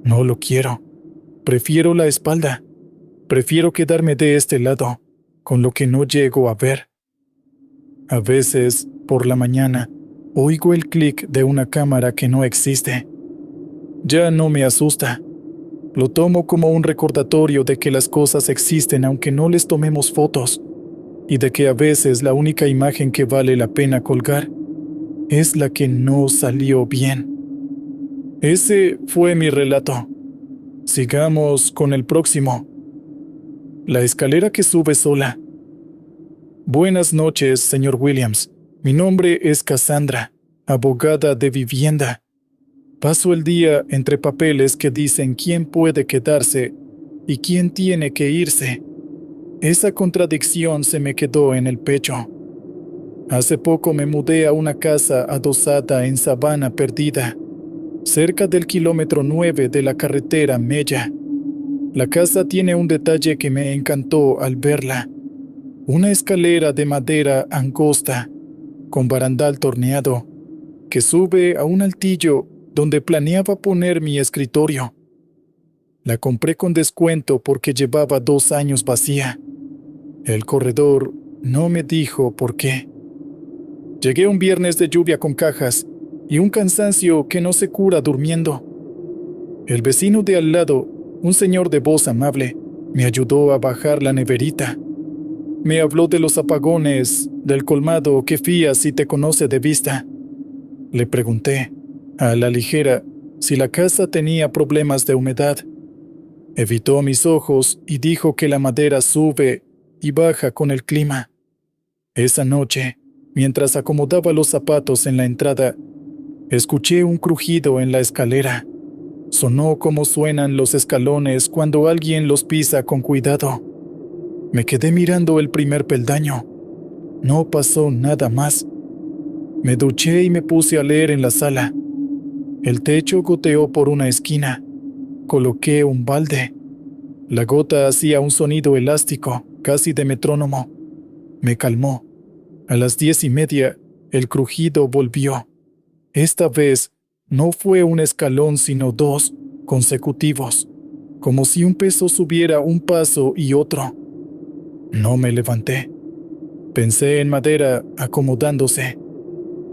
No lo quiero. Prefiero la espalda. Prefiero quedarme de este lado, con lo que no llego a ver. A veces, por la mañana, oigo el clic de una cámara que no existe. Ya no me asusta. Lo tomo como un recordatorio de que las cosas existen aunque no les tomemos fotos, y de que a veces la única imagen que vale la pena colgar es la que no salió bien. Ese fue mi relato. Sigamos con el próximo. La escalera que sube sola. Buenas noches, señor Williams. Mi nombre es Cassandra, abogada de vivienda. Paso el día entre papeles que dicen quién puede quedarse y quién tiene que irse. Esa contradicción se me quedó en el pecho. Hace poco me mudé a una casa adosada en Sabana Perdida, cerca del kilómetro 9 de la carretera Mella. La casa tiene un detalle que me encantó al verla. Una escalera de madera angosta, con barandal torneado, que sube a un altillo donde planeaba poner mi escritorio. La compré con descuento porque llevaba 2 años vacía. El corredor no me dijo por qué. Llegué un viernes de lluvia con cajas y un cansancio que no se cura durmiendo. El vecino de al lado, un señor de voz amable, me ayudó a bajar la neverita. Me habló de los apagones, del colmado que fía si te conoce de vista. Le pregunté, a la ligera, si la casa tenía problemas de humedad. Evitó mis ojos y dijo que la madera sube y baja con el clima. Esa noche, mientras acomodaba los zapatos en la entrada, escuché un crujido en la escalera. Sonó como suenan los escalones cuando alguien los pisa con cuidado. Me quedé mirando el primer peldaño. No pasó nada más. Me duché y me puse a leer en la sala. El techo goteó por una esquina. Coloqué un balde. La gota hacía un sonido elástico, casi de metrónomo. Me calmó. A las 10:30, el crujido volvió. Esta vez no fue un escalón sino 2 consecutivos, como si un peso subiera un paso y otro. No me levanté. Pensé en madera acomodándose.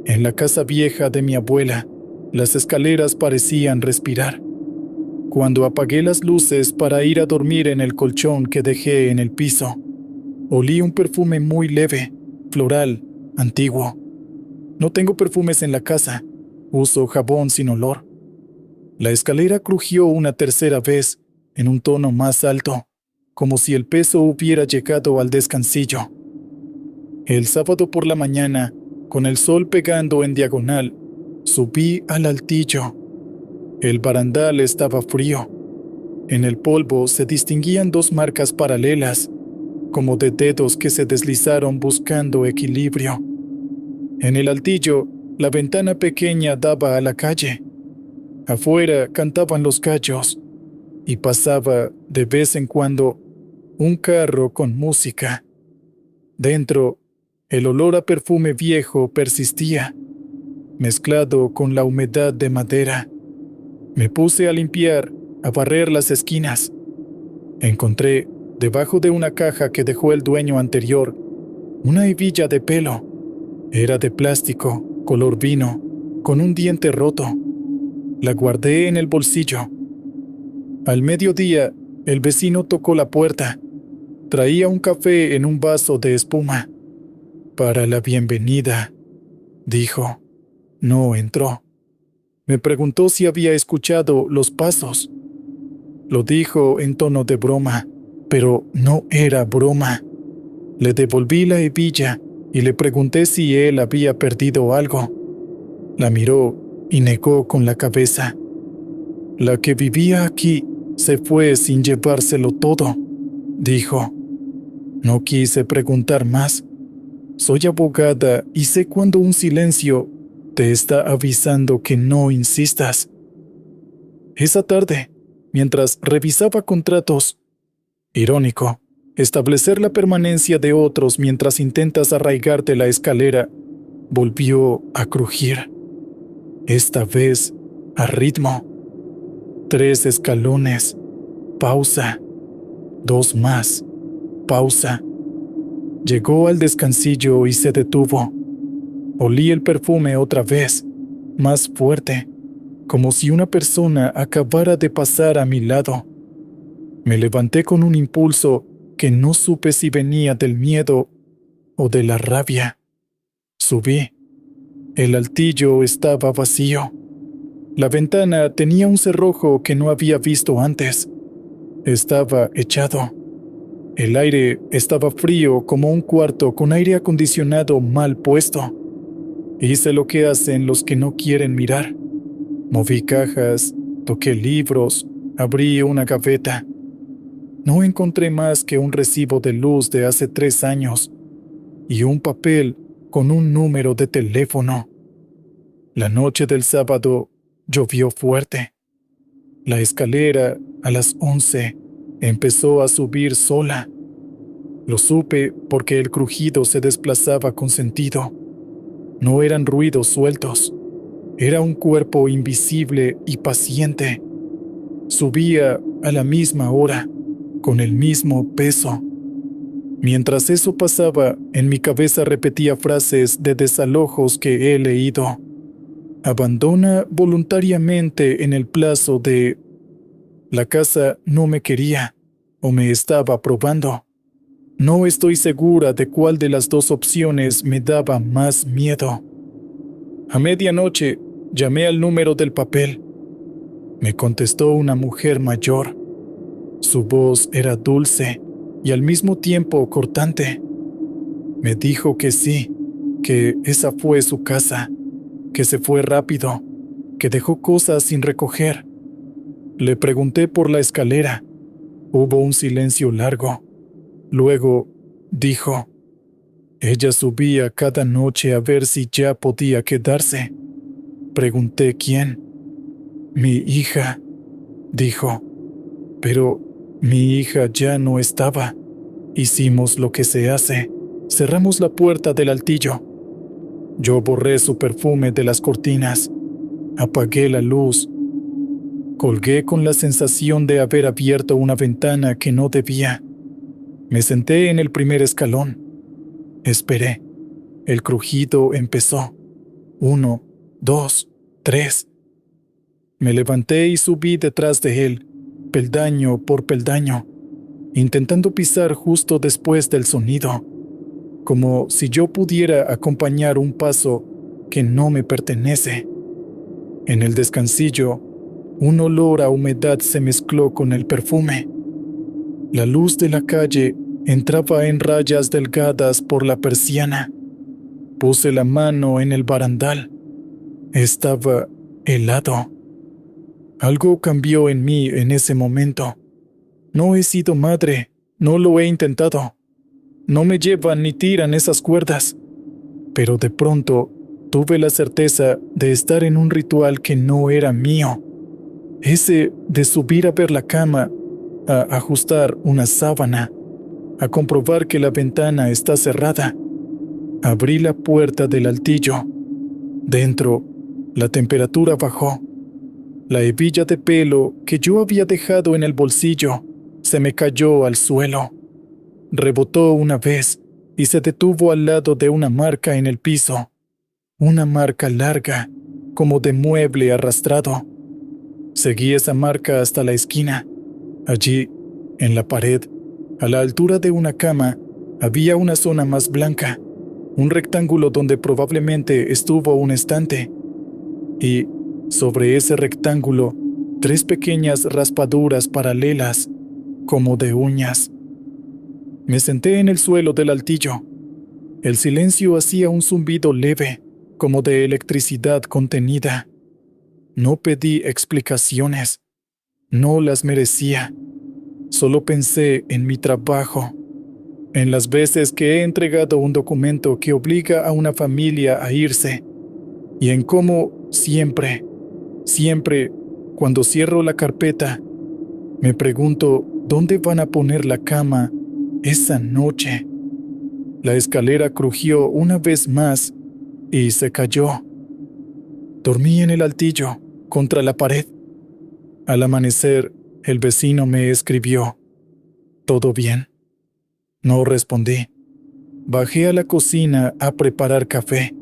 En la casa vieja de mi abuela, las escaleras parecían respirar. Cuando apagué las luces para ir a dormir en el colchón que dejé en el piso, olí un perfume muy leve, floral, antiguo. No tengo perfumes en la casa, uso jabón sin olor. La escalera crujió una tercera vez, en un tono más alto, como si el peso hubiera llegado al descansillo. El sábado por la mañana, con el sol pegando en diagonal, subí al altillo. El barandal estaba frío. En el polvo se distinguían 2 marcas paralelas, como de dedos que se deslizaron buscando equilibrio. En el altillo, la ventana pequeña daba a la calle. Afuera cantaban los gallos y pasaba, de vez en cuando, un carro con música. Dentro, el olor a perfume viejo persistía, mezclado con la humedad de madera. Me puse a limpiar, a barrer las esquinas. Encontré Debajo de una caja que dejó el dueño anterior, una hebilla de pelo. Era de plástico, color vino, con un diente roto. La guardé en el bolsillo. Al mediodía, el vecino tocó la puerta. Traía un café en un vaso de espuma. Para la bienvenida, dijo. No entró. Me preguntó si había escuchado los pasos. Lo dijo en tono de broma, pero no era broma. Le devolví la hebilla y le pregunté si él había perdido algo. La miró y negó con la cabeza. La que vivía aquí se fue sin llevárselo todo, dijo. No quise preguntar más. Soy abogada y sé cuando un silencio te está avisando que no insistas. Esa tarde, mientras revisaba contratos, irónico, establecer la permanencia de otros mientras intentas arraigarte la escalera, volvió a crujir. Esta vez a ritmo. 3 escalones. Pausa. 2 más. Pausa. Llegó al descansillo y se detuvo. Olí el perfume otra vez, más fuerte, como si una persona acabara de pasar a mi lado. Me levanté con un impulso que no supe si venía del miedo o de la rabia. Subí. El altillo estaba vacío. La ventana tenía un cerrojo que no había visto antes. Estaba echado. El aire estaba frío como un cuarto con aire acondicionado mal puesto. Hice lo que hacen los que no quieren mirar. Moví cajas, toqué libros, abrí una gaveta. No encontré más que un recibo de luz de hace 3 años y un papel con un número de teléfono. La noche del sábado llovió fuerte. La escalera, a las 11, empezó a subir sola. Lo supe porque el crujido se desplazaba con sentido. No eran ruidos sueltos. Era un cuerpo invisible y paciente. Subía a la misma hora, con el mismo peso. Mientras eso pasaba, en mi cabeza repetía frases de desalojos que he leído. Abandona voluntariamente en el plazo de... La casa no me quería, o me estaba probando. No estoy segura de cuál de las 2 opciones me daba más miedo. A medianoche, llamé al número del papel. Me contestó una mujer mayor. Su voz era dulce y al mismo tiempo cortante. Me dijo que sí, que esa fue su casa, que se fue rápido, que dejó cosas sin recoger. Le pregunté por la escalera. Hubo un silencio largo. Luego dijo, ella subía cada noche a ver si ya podía quedarse. Pregunté quién. Mi hija, dijo. Pero mi hija ya no estaba. Hicimos lo que se hace. Cerramos la puerta del altillo. Yo borré su perfume de las cortinas. Apagué la luz. Colgué con la sensación de haber abierto una ventana que no debía. Me senté en el primer escalón. Esperé. El crujido empezó. 1, 2, 3. Me levanté y subí detrás de él, peldaño por peldaño, intentando pisar justo después del sonido, como si yo pudiera acompañar un paso que no me pertenece. En el descansillo, un olor a humedad se mezcló con el perfume. La luz de la calle entraba en rayas delgadas por la persiana. Puse la mano en el barandal. Estaba helado. Algo cambió en mí en ese momento. No he sido madre, no lo he intentado. No me llevan ni tiran esas cuerdas. Pero de pronto tuve la certeza de estar en un ritual que no era mío. Ese de subir a ver la cama, a ajustar una sábana, a comprobar que la ventana está cerrada. Abrí la puerta del altillo. Dentro, la temperatura bajó. La hebilla de pelo que yo había dejado en el bolsillo se me cayó al suelo. Rebotó una vez y se detuvo al lado de una marca en el piso. Una marca larga, como de mueble arrastrado. Seguí esa marca hasta la esquina. Allí, en la pared, a la altura de una cama, había una zona más blanca, un rectángulo donde probablemente estuvo un estante. Y, sobre ese rectángulo, 3 pequeñas raspaduras paralelas, como de uñas. Me senté en el suelo del altillo. El silencio hacía un zumbido leve, como de electricidad contenida. No pedí explicaciones. No las merecía. Solo pensé en mi trabajo, en las veces que he entregado un documento que obliga a una familia a irse, y en cómo siempre, cuando cierro la carpeta, me pregunto dónde van a poner la cama esa noche. La escalera crujió una vez más y se cayó. Dormí en el altillo, contra la pared. Al amanecer, el vecino me escribió: ¿todo bien? No respondí. Bajé a la cocina a preparar café.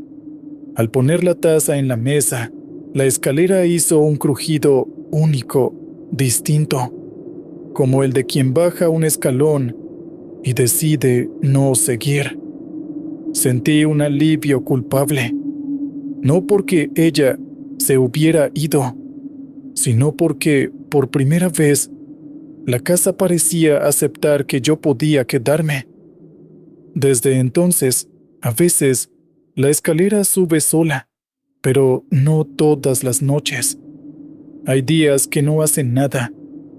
Al poner la taza en la mesa, la escalera hizo un crujido único, distinto, como el de quien baja un escalón y decide no seguir. Sentí un alivio culpable, no porque ella se hubiera ido, sino porque, por primera vez, la casa parecía aceptar que yo podía quedarme. Desde entonces, a veces, la escalera sube sola, pero no todas las noches. Hay días que no hacen nada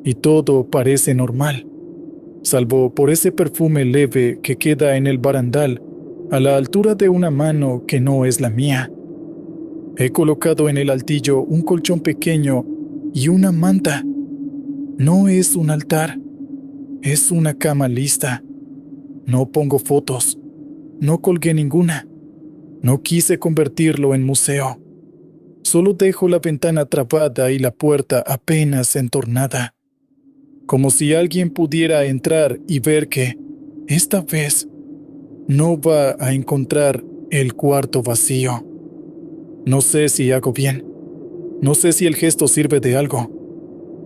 y todo parece normal, salvo por ese perfume leve que queda en el barandal a la altura de una mano que no es la mía. He colocado en el altillo un colchón pequeño y una manta. No es un altar, es una cama lista. No pongo fotos, no colgué ninguna, no quise convertirlo en museo. Solo dejo la ventana trabada y la puerta apenas entornada, como si alguien pudiera entrar y ver que, esta vez, no va a encontrar el cuarto vacío. No sé si hago bien, no sé si el gesto sirve de algo.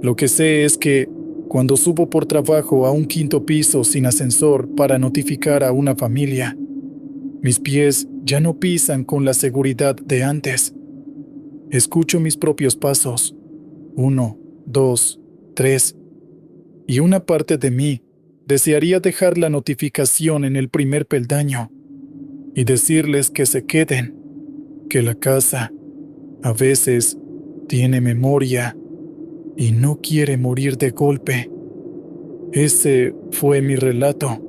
Lo que sé es que, cuando subo por trabajo a un 5º piso sin ascensor para notificar a una familia, mis pies ya no pisan con la seguridad de antes. Escucho mis propios pasos, 1, 2, 3, y una parte de mí desearía dejar la notificación en el primer peldaño y decirles que se queden, que la casa, a veces, tiene memoria y no quiere morir de golpe. Ese fue mi relato,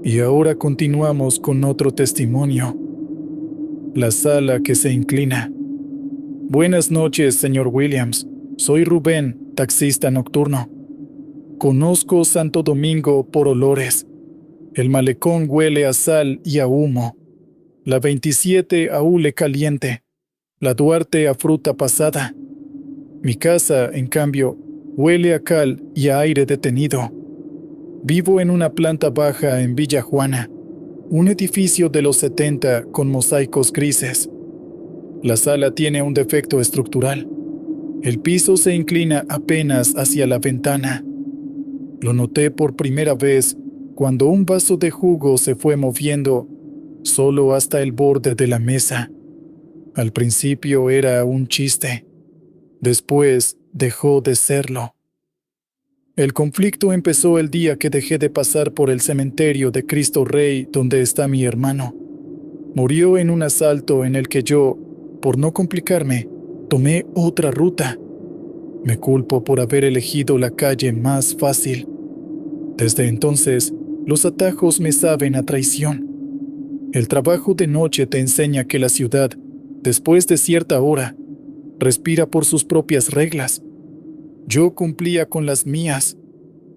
y ahora continuamos con otro testimonio. La sala que se inclina. Buenas noches, señor Williams. Soy Rubén, taxista nocturno. Conozco Santo Domingo por olores. El malecón huele a sal y a humo. La 27 a hule caliente. La Duarte a fruta pasada. Mi casa, en cambio, huele a cal y a aire detenido. Vivo en una planta baja en Villa Juana, un edificio de los 70 con mosaicos grises. La sala tiene un defecto estructural. El piso se inclina apenas hacia la ventana. Lo noté por primera vez cuando un vaso de jugo se fue moviendo solo hasta el borde de la mesa. Al principio era un chiste. Después dejó de serlo. El conflicto empezó el día que dejé de pasar por el cementerio de Cristo Rey donde está mi hermano. Murió en un asalto en el que yo, por no complicarme, tomé otra ruta. Me culpo por haber elegido la calle más fácil. Desde entonces, los atajos me saben a traición. El trabajo de noche te enseña que la ciudad, después de cierta hora, respira por sus propias reglas. Yo cumplía con las mías.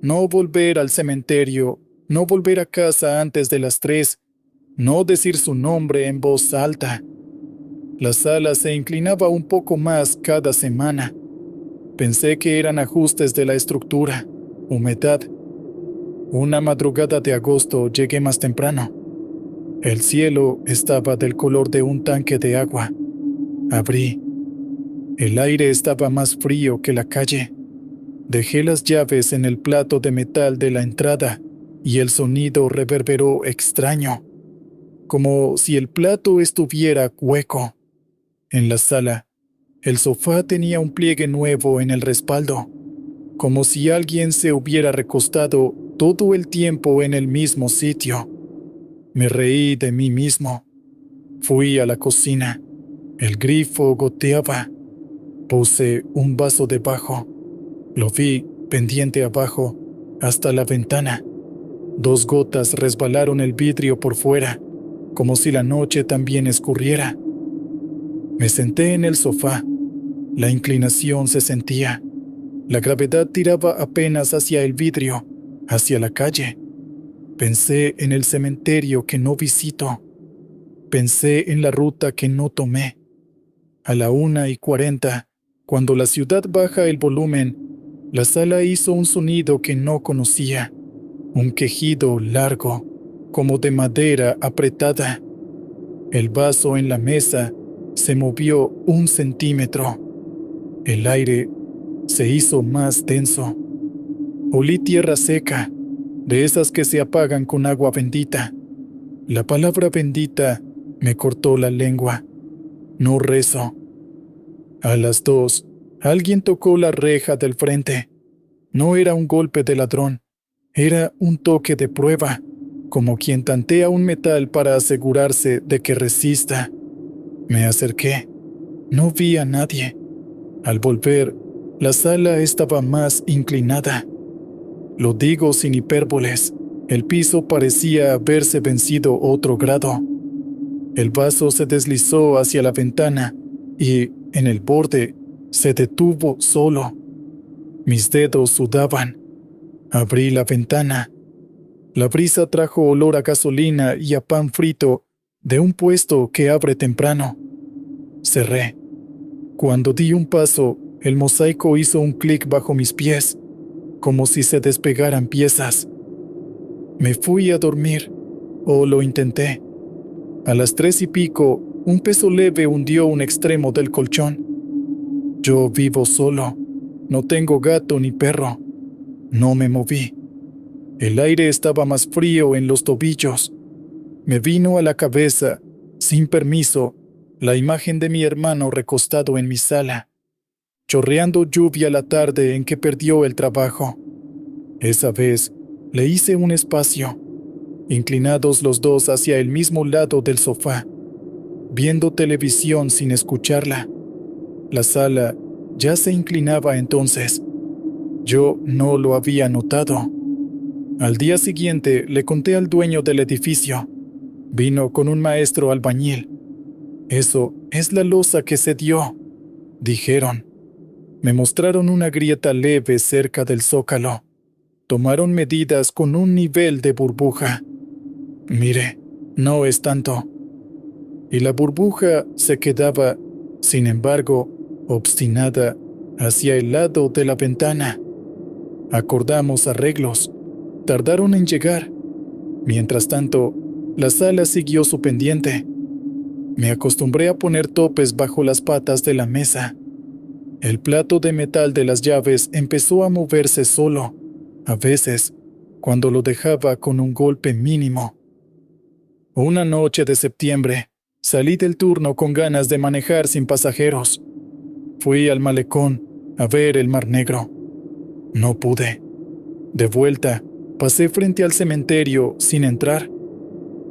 No volver al cementerio, no volver a casa antes de las 3, no decir su nombre en voz alta. La sala se inclinaba un poco más cada semana. Pensé que eran ajustes de la estructura, humedad, Una madrugada de agosto llegué más temprano. El cielo estaba del color de un tanque de agua. Abrí. El aire estaba más frío que la calle. Dejé las llaves en el plato de metal de la entrada y el sonido reverberó extraño, como si el plato estuviera hueco. En la sala, el sofá tenía un pliegue nuevo en el respaldo, como si alguien se hubiera recostado todo el tiempo en el mismo sitio. Me reí de mí mismo. Fui a la cocina. El grifo goteaba. Puse un vaso debajo. Lo vi pendiente abajo, hasta la ventana. 2 gotas resbalaron el vidrio por fuera, como si la noche también escurriera. Me senté en el sofá. La inclinación se sentía. La gravedad tiraba apenas hacia el vidrio, hacia la calle. Pensé en el cementerio que no visito. Pensé en la ruta que no tomé. A la 1:40, cuando la ciudad baja el volumen, la sala hizo un sonido que no conocía. Un quejido largo, como de madera apretada. El vaso en la mesa se movió 1 centímetro. El aire se hizo más denso. Olí tierra seca, de esas que se apagan con agua bendita. La palabra bendita me cortó la lengua. No rezo. A las 2, alguien tocó la reja del frente. No era un golpe de ladrón, era un toque de prueba, como quien tantea un metal para asegurarse de que resista. Me acerqué. No vi a nadie. Al volver, la sala estaba más inclinada. Lo digo sin hipérboles. El piso parecía haberse vencido otro grado. El vaso se deslizó hacia la ventana y, en el borde, se detuvo solo. Mis dedos sudaban. Abrí la ventana. La brisa trajo olor a gasolina y a pan frito de un puesto que abre temprano. Cerré. Cuando di un paso, el mosaico hizo un clic bajo mis pies, como si se despegaran piezas. Me fui a dormir, o lo intenté. A las 3:00, un peso leve hundió un extremo del colchón. Yo vivo solo. No tengo gato ni perro. No me moví. El aire estaba más frío en los tobillos. Me vino a la cabeza, sin permiso, la imagen de mi hermano recostado en mi sala, chorreando lluvia la tarde en que perdió el trabajo. Esa vez le hice un espacio, inclinados los dos hacia el mismo lado del sofá, viendo televisión sin escucharla. La sala ya se inclinaba entonces. Yo no lo había notado. Al día siguiente le conté al dueño del edificio. Vino con un maestro albañil. «Eso es la losa que se dio», dijeron. Me mostraron una grieta leve cerca del zócalo. Tomaron medidas con un nivel de burbuja. Mire, no es tanto. Y la burbuja se quedaba, sin embargo, obstinada hacia el lado de la ventana. Acordamos arreglos. Tardaron en llegar. Mientras tanto, la sala siguió su pendiente. Me acostumbré a poner topes bajo las patas de la mesa. El plato de metal de las llaves empezó a moverse solo, a veces, cuando lo dejaba con un golpe mínimo. Una noche de septiembre, salí del turno con ganas de manejar sin pasajeros. Fui al malecón a ver el Mar Negro. No pude. De vuelta, pasé frente al cementerio sin entrar.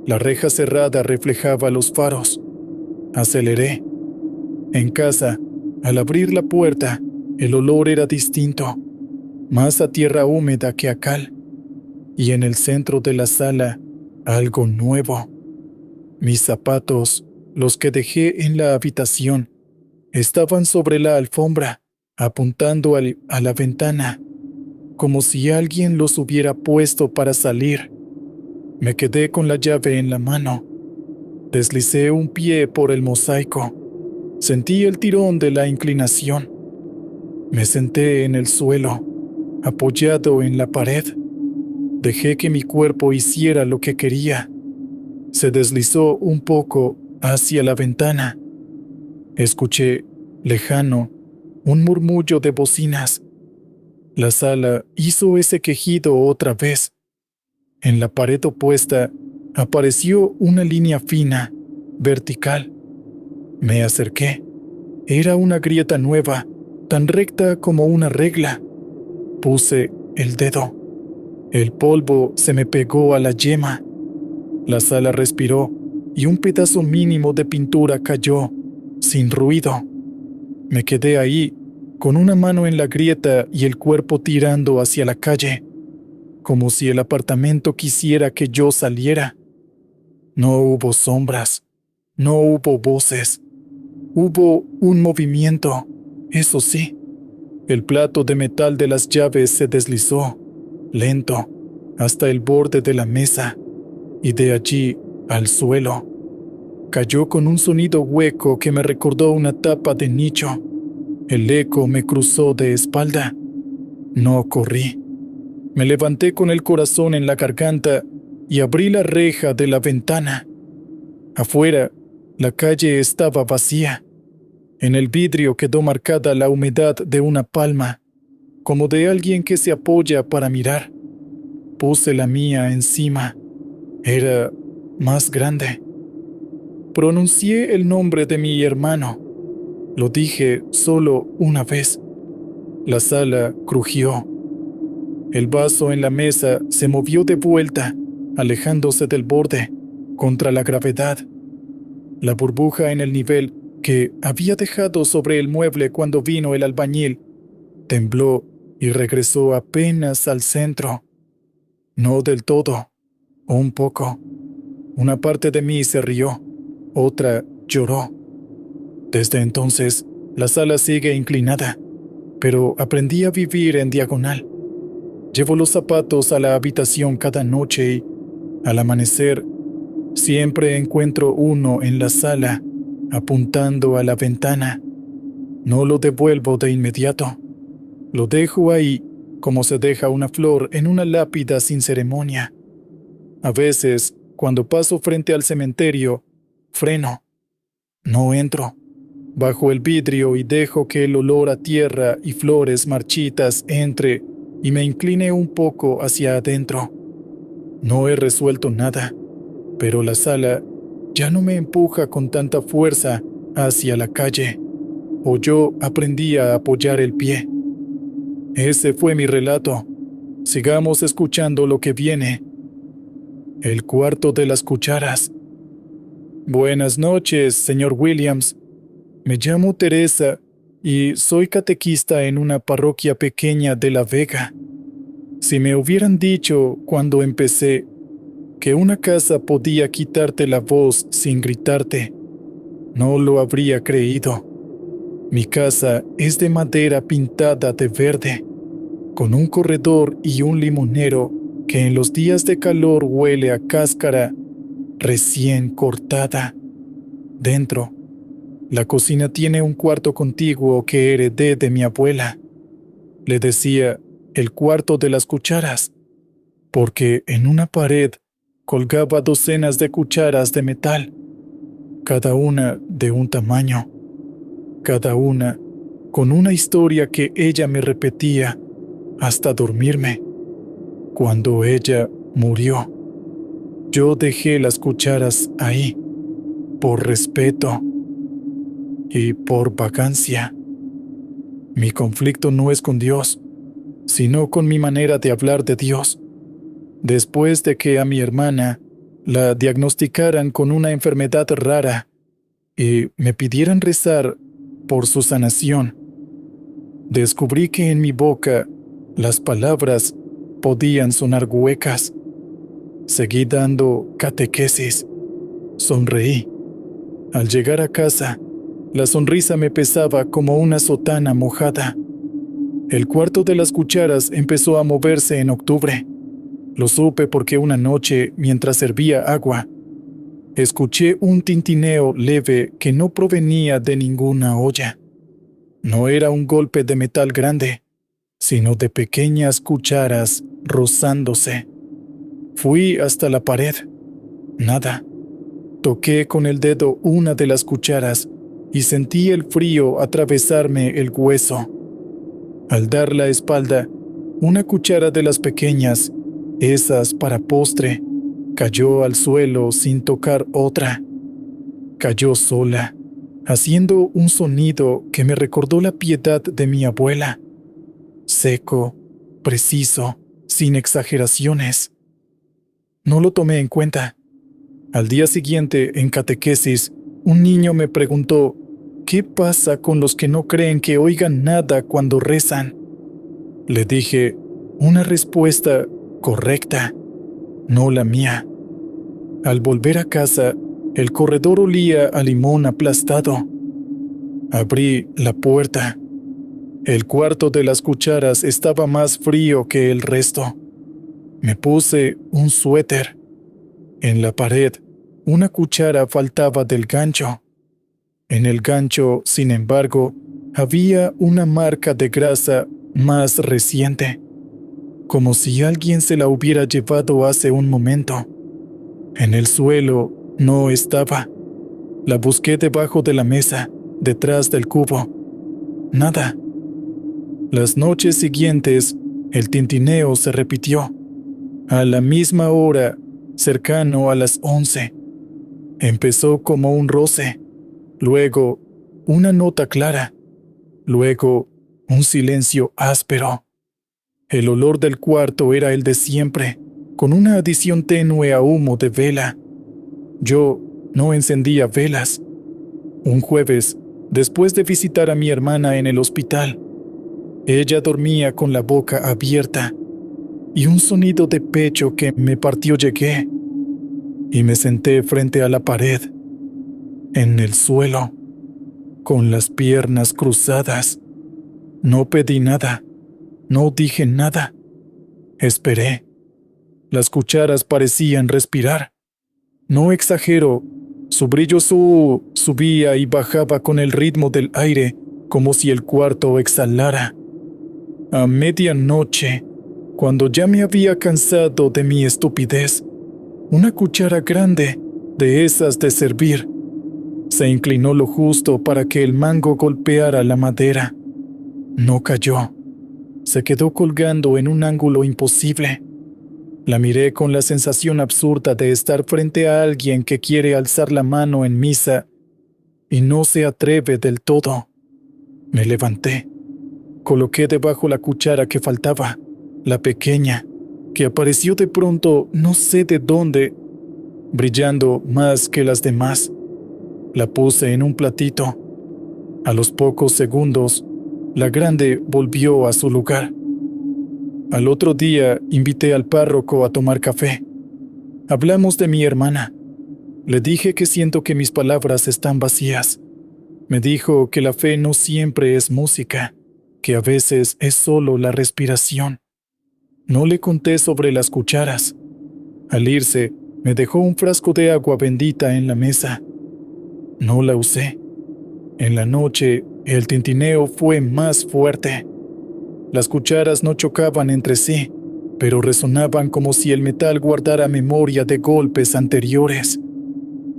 La reja cerrada reflejaba los faros. Aceleré. En casa, al abrir la puerta, el olor era distinto, más a tierra húmeda que a cal. Y en el centro de la sala, algo nuevo. Mis zapatos, los que dejé en la habitación, estaban sobre la alfombra, apuntando a la ventana, como si alguien los hubiera puesto para salir. Me quedé con la llave en la mano. Deslicé un pie por el mosaico. Sentí el tirón de la inclinación. Me senté en el suelo, apoyado en la pared. Dejé que mi cuerpo hiciera lo que quería. Se deslizó un poco hacia la ventana. Escuché, lejano, un murmullo de bocinas. La sala hizo ese quejido otra vez. En la pared opuesta apareció una línea fina, vertical. Me acerqué. Era una grieta nueva, tan recta como una regla. Puse el dedo. El polvo se me pegó a la yema. La sala respiró y un pedazo mínimo de pintura cayó, sin ruido. Me quedé ahí, con una mano en la grieta y el cuerpo tirando hacia la calle, como si el apartamento quisiera que yo saliera. No hubo sombras, no hubo voces. Hubo un movimiento, eso sí. El plato de metal de las llaves se deslizó, lento, hasta el borde de la mesa, y de allí al suelo. Cayó con un sonido hueco que me recordó una tapa de nicho. El eco me cruzó de espalda. No corrí. Me levanté con el corazón en la garganta y abrí la reja de la ventana. Afuera, la calle estaba vacía. En el vidrio quedó marcada la humedad de una palma, como de alguien que se apoya para mirar. Puse la mía encima. Era más grande. Pronuncié el nombre de mi hermano. Lo dije solo una vez. La sala crujió. El vaso en la mesa se movió de vuelta, alejándose del borde, contra la gravedad. La burbuja en el nivel que había dejado sobre el mueble cuando vino el albañil tembló y regresó apenas al centro. No del todo, un poco. Una parte de mí se rió, otra lloró. Desde entonces, la sala sigue inclinada, pero aprendí a vivir en diagonal. Llevo los zapatos a la habitación cada noche y, al amanecer, siempre encuentro uno en la sala, apuntando a la ventana. No lo devuelvo de inmediato. Lo dejo ahí como se deja una flor en una lápida sin ceremonia. A veces, cuando paso frente al cementerio, freno. No entro. Bajo el vidrio y dejo que el olor a tierra y flores marchitas entre y me incline un poco hacia adentro. No he resuelto nada, pero la sala ya no me empuja con tanta fuerza hacia la calle, o yo aprendí a apoyar el pie. Ese fue mi relato. Sigamos escuchando lo que viene. El cuarto de las cucharas. Buenas noches, señor Williams. Me llamo Teresa y soy catequista en una parroquia pequeña de La Vega. Si me hubieran dicho cuando empecé que una casa podía quitarte la voz sin gritarte, no lo habría creído. Mi casa es de madera pintada de verde, con un corredor y un limonero que en los días de calor huele a cáscara recién cortada. Dentro, la cocina tiene un cuarto contiguo que heredé de mi abuela. Le decía el cuarto de las cucharas, porque en una pared colgaba docenas de cucharas de metal, cada una de un tamaño, cada una con una historia que ella me repetía hasta dormirme. Cuando ella murió, yo dejé las cucharas ahí, por respeto y por vagancia. Mi conflicto no es con Dios, sino con mi manera de hablar de Dios. Después de que a mi hermana la diagnosticaran con una enfermedad rara y me pidieran rezar por su sanación, descubrí que en mi boca las palabras podían sonar huecas. Seguí dando catequesis. Sonreí. Al llegar a casa, la sonrisa me pesaba como una sotana mojada. El cuarto de las cucharas empezó a moverse en octubre. Lo supe porque una noche, mientras servía agua, escuché un tintineo leve que no provenía de ninguna olla. No era un golpe de metal grande, sino de pequeñas cucharas rozándose. Fui hasta la pared. Nada. Toqué con el dedo una de las cucharas y sentí el frío atravesarme el hueso. Al dar la espalda, una cuchara de las pequeñas, esas para postre, cayó al suelo sin tocar otra. Cayó sola, haciendo un sonido que me recordó la piedad de mi abuela. Seco, preciso, sin exageraciones. No lo tomé en cuenta. Al día siguiente, en catequesis, un niño me preguntó, ¿qué pasa con los que no creen que oigan nada cuando rezan? Le dije, una respuesta correcta, no la mía. Al volver a casa, el corredor olía a limón aplastado. Abrí la puerta. El cuarto de las cucharas estaba más frío que el resto. Me puse un suéter. En la pared, una cuchara faltaba del gancho. En el gancho, sin embargo, había una marca de grasa más reciente, como si alguien se la hubiera llevado hace un momento. En el suelo no estaba. La busqué debajo de la mesa, detrás del cubo. Nada. Las noches siguientes, el tintineo se repitió. A la misma hora, cercano a las 11. Empezó como un roce, luego una nota clara, luego un silencio áspero. El olor del cuarto era el de siempre, con una adición tenue a humo de vela. Yo no encendía velas. Un jueves, después de visitar a mi hermana en el hospital, ella dormía con la boca abierta y un sonido de pecho que me partió llegué y me senté frente a la pared, en el suelo, con las piernas cruzadas. No pedí nada, no dije nada. Esperé. Las cucharas parecían respirar. No exagero, su brillo subía y bajaba con el ritmo del aire, como si el cuarto exhalara. A medianoche, cuando ya me había cansado de mi estupidez, una cuchara grande, de esas de servir, se inclinó lo justo para que el mango golpeara la madera. No cayó. Se quedó colgando en un ángulo imposible. La miré con la sensación absurda de estar frente a alguien que quiere alzar la mano en misa y no se atreve del todo. Me levanté. Coloqué debajo la cuchara que faltaba, la pequeña, que apareció de pronto no sé de dónde, brillando más que las demás. La puse en un platito. A los pocos segundos, la grande volvió a su lugar. Al otro día invité al párroco a tomar café. Hablamos de mi hermana. Le dije que siento que mis palabras están vacías. Me dijo que la fe no siempre es música, que a veces es solo la respiración. No le conté sobre las cucharas. Al irse, me dejó un frasco de agua bendita en la mesa. No la usé. En la noche, el tintineo fue más fuerte. Las cucharas no chocaban entre sí, pero resonaban como si el metal guardara memoria de golpes anteriores.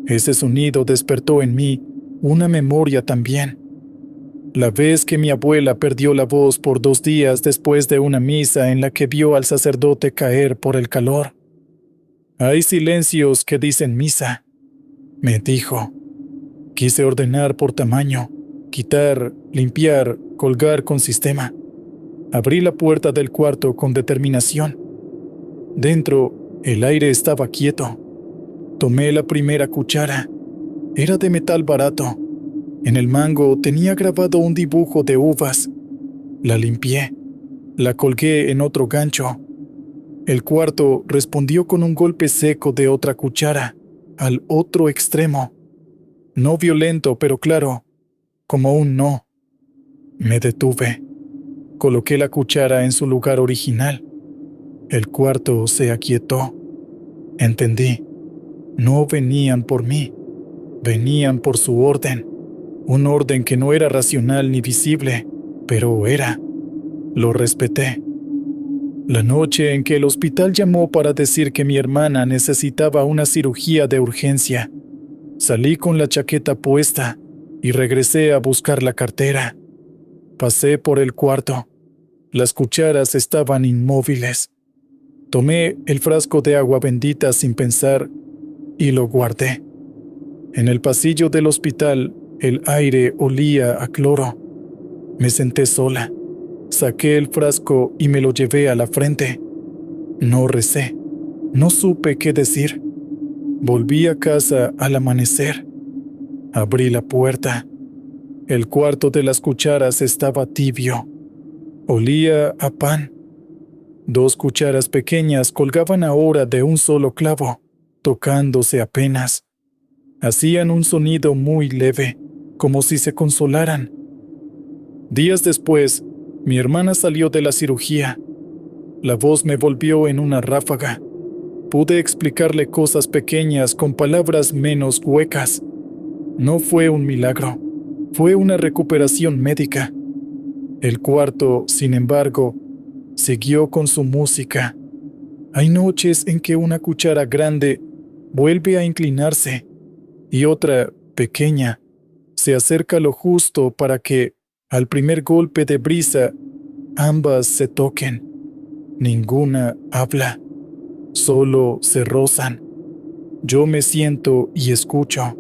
Ese sonido despertó en mí una memoria también. La vez que mi abuela perdió la voz por 2 días después de una misa en la que vio al sacerdote caer por el calor. Hay silencios que dicen misa, me dijo. Quise ordenar por tamaño, quitar, limpiar, colgar con sistema. Abrí la puerta del cuarto con determinación. Dentro, el aire estaba quieto. Tomé la primera cuchara. Era de metal barato. En el mango tenía grabado un dibujo de uvas. La limpié. La colgué en otro gancho. El cuarto respondió con un golpe seco de otra cuchara, al otro extremo. No violento, pero claro, como un no. Me detuve. Coloqué la cuchara en su lugar original. El cuarto se aquietó. Entendí. No venían por mí. Venían por su orden. Un orden que no era racional ni visible, pero era. Lo respeté. La noche en que el hospital llamó para decir que mi hermana necesitaba una cirugía de urgencia, salí con la chaqueta puesta y regresé a buscar la cartera. Pasé por el cuarto. Las cucharas estaban inmóviles. Tomé el frasco de agua bendita sin pensar y lo guardé. En el pasillo del hospital, el aire olía a cloro. Me senté sola. Saqué el frasco y me lo llevé a la frente. No recé. No supe qué decir. Volví a casa al amanecer. Abrí la puerta. El cuarto de las cucharas estaba tibio. Olía a pan. 2 cucharas pequeñas colgaban ahora de un solo clavo, tocándose apenas. Hacían un sonido muy leve, como si se consolaran. Días después, mi hermana salió de la cirugía. La voz me volvió en una ráfaga. Pude explicarle cosas pequeñas con palabras menos huecas. No fue un milagro, fue una recuperación médica. El cuarto, sin embargo, siguió con su música. Hay noches en que una cuchara grande vuelve a inclinarse y otra, pequeña, se acerca lo justo para que, al primer golpe de brisa, ambas se toquen. Ninguna habla, solo se rozan. Yo me siento y escucho.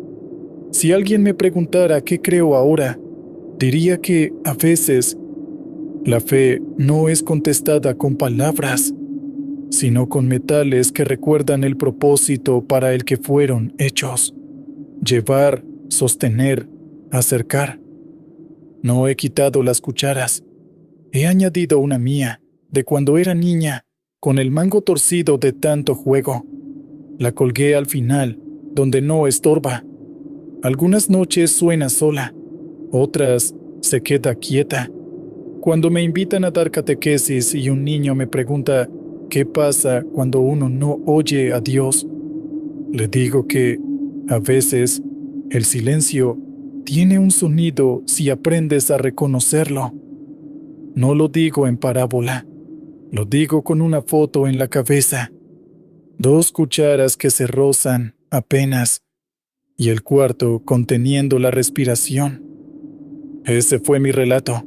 Si alguien me preguntara qué creo ahora, diría que, a veces, la fe no es contestada con palabras, sino con metales que recuerdan el propósito para el que fueron hechos: llevar, sostener, acercar. No he quitado las cucharas. He añadido una mía, de cuando era niña, con el mango torcido de tanto juego. La colgué al final, donde no estorba. Algunas noches suena sola, otras se queda quieta. Cuando me invitan a dar catequesis y un niño me pregunta qué pasa cuando uno no oye a Dios, le digo que, a veces, el silencio tiene un sonido si aprendes a reconocerlo. No lo digo en parábola, lo digo con una foto en la cabeza. 2 cucharas que se rozan apenas, y el cuarto conteniendo la respiración. Ese fue mi relato.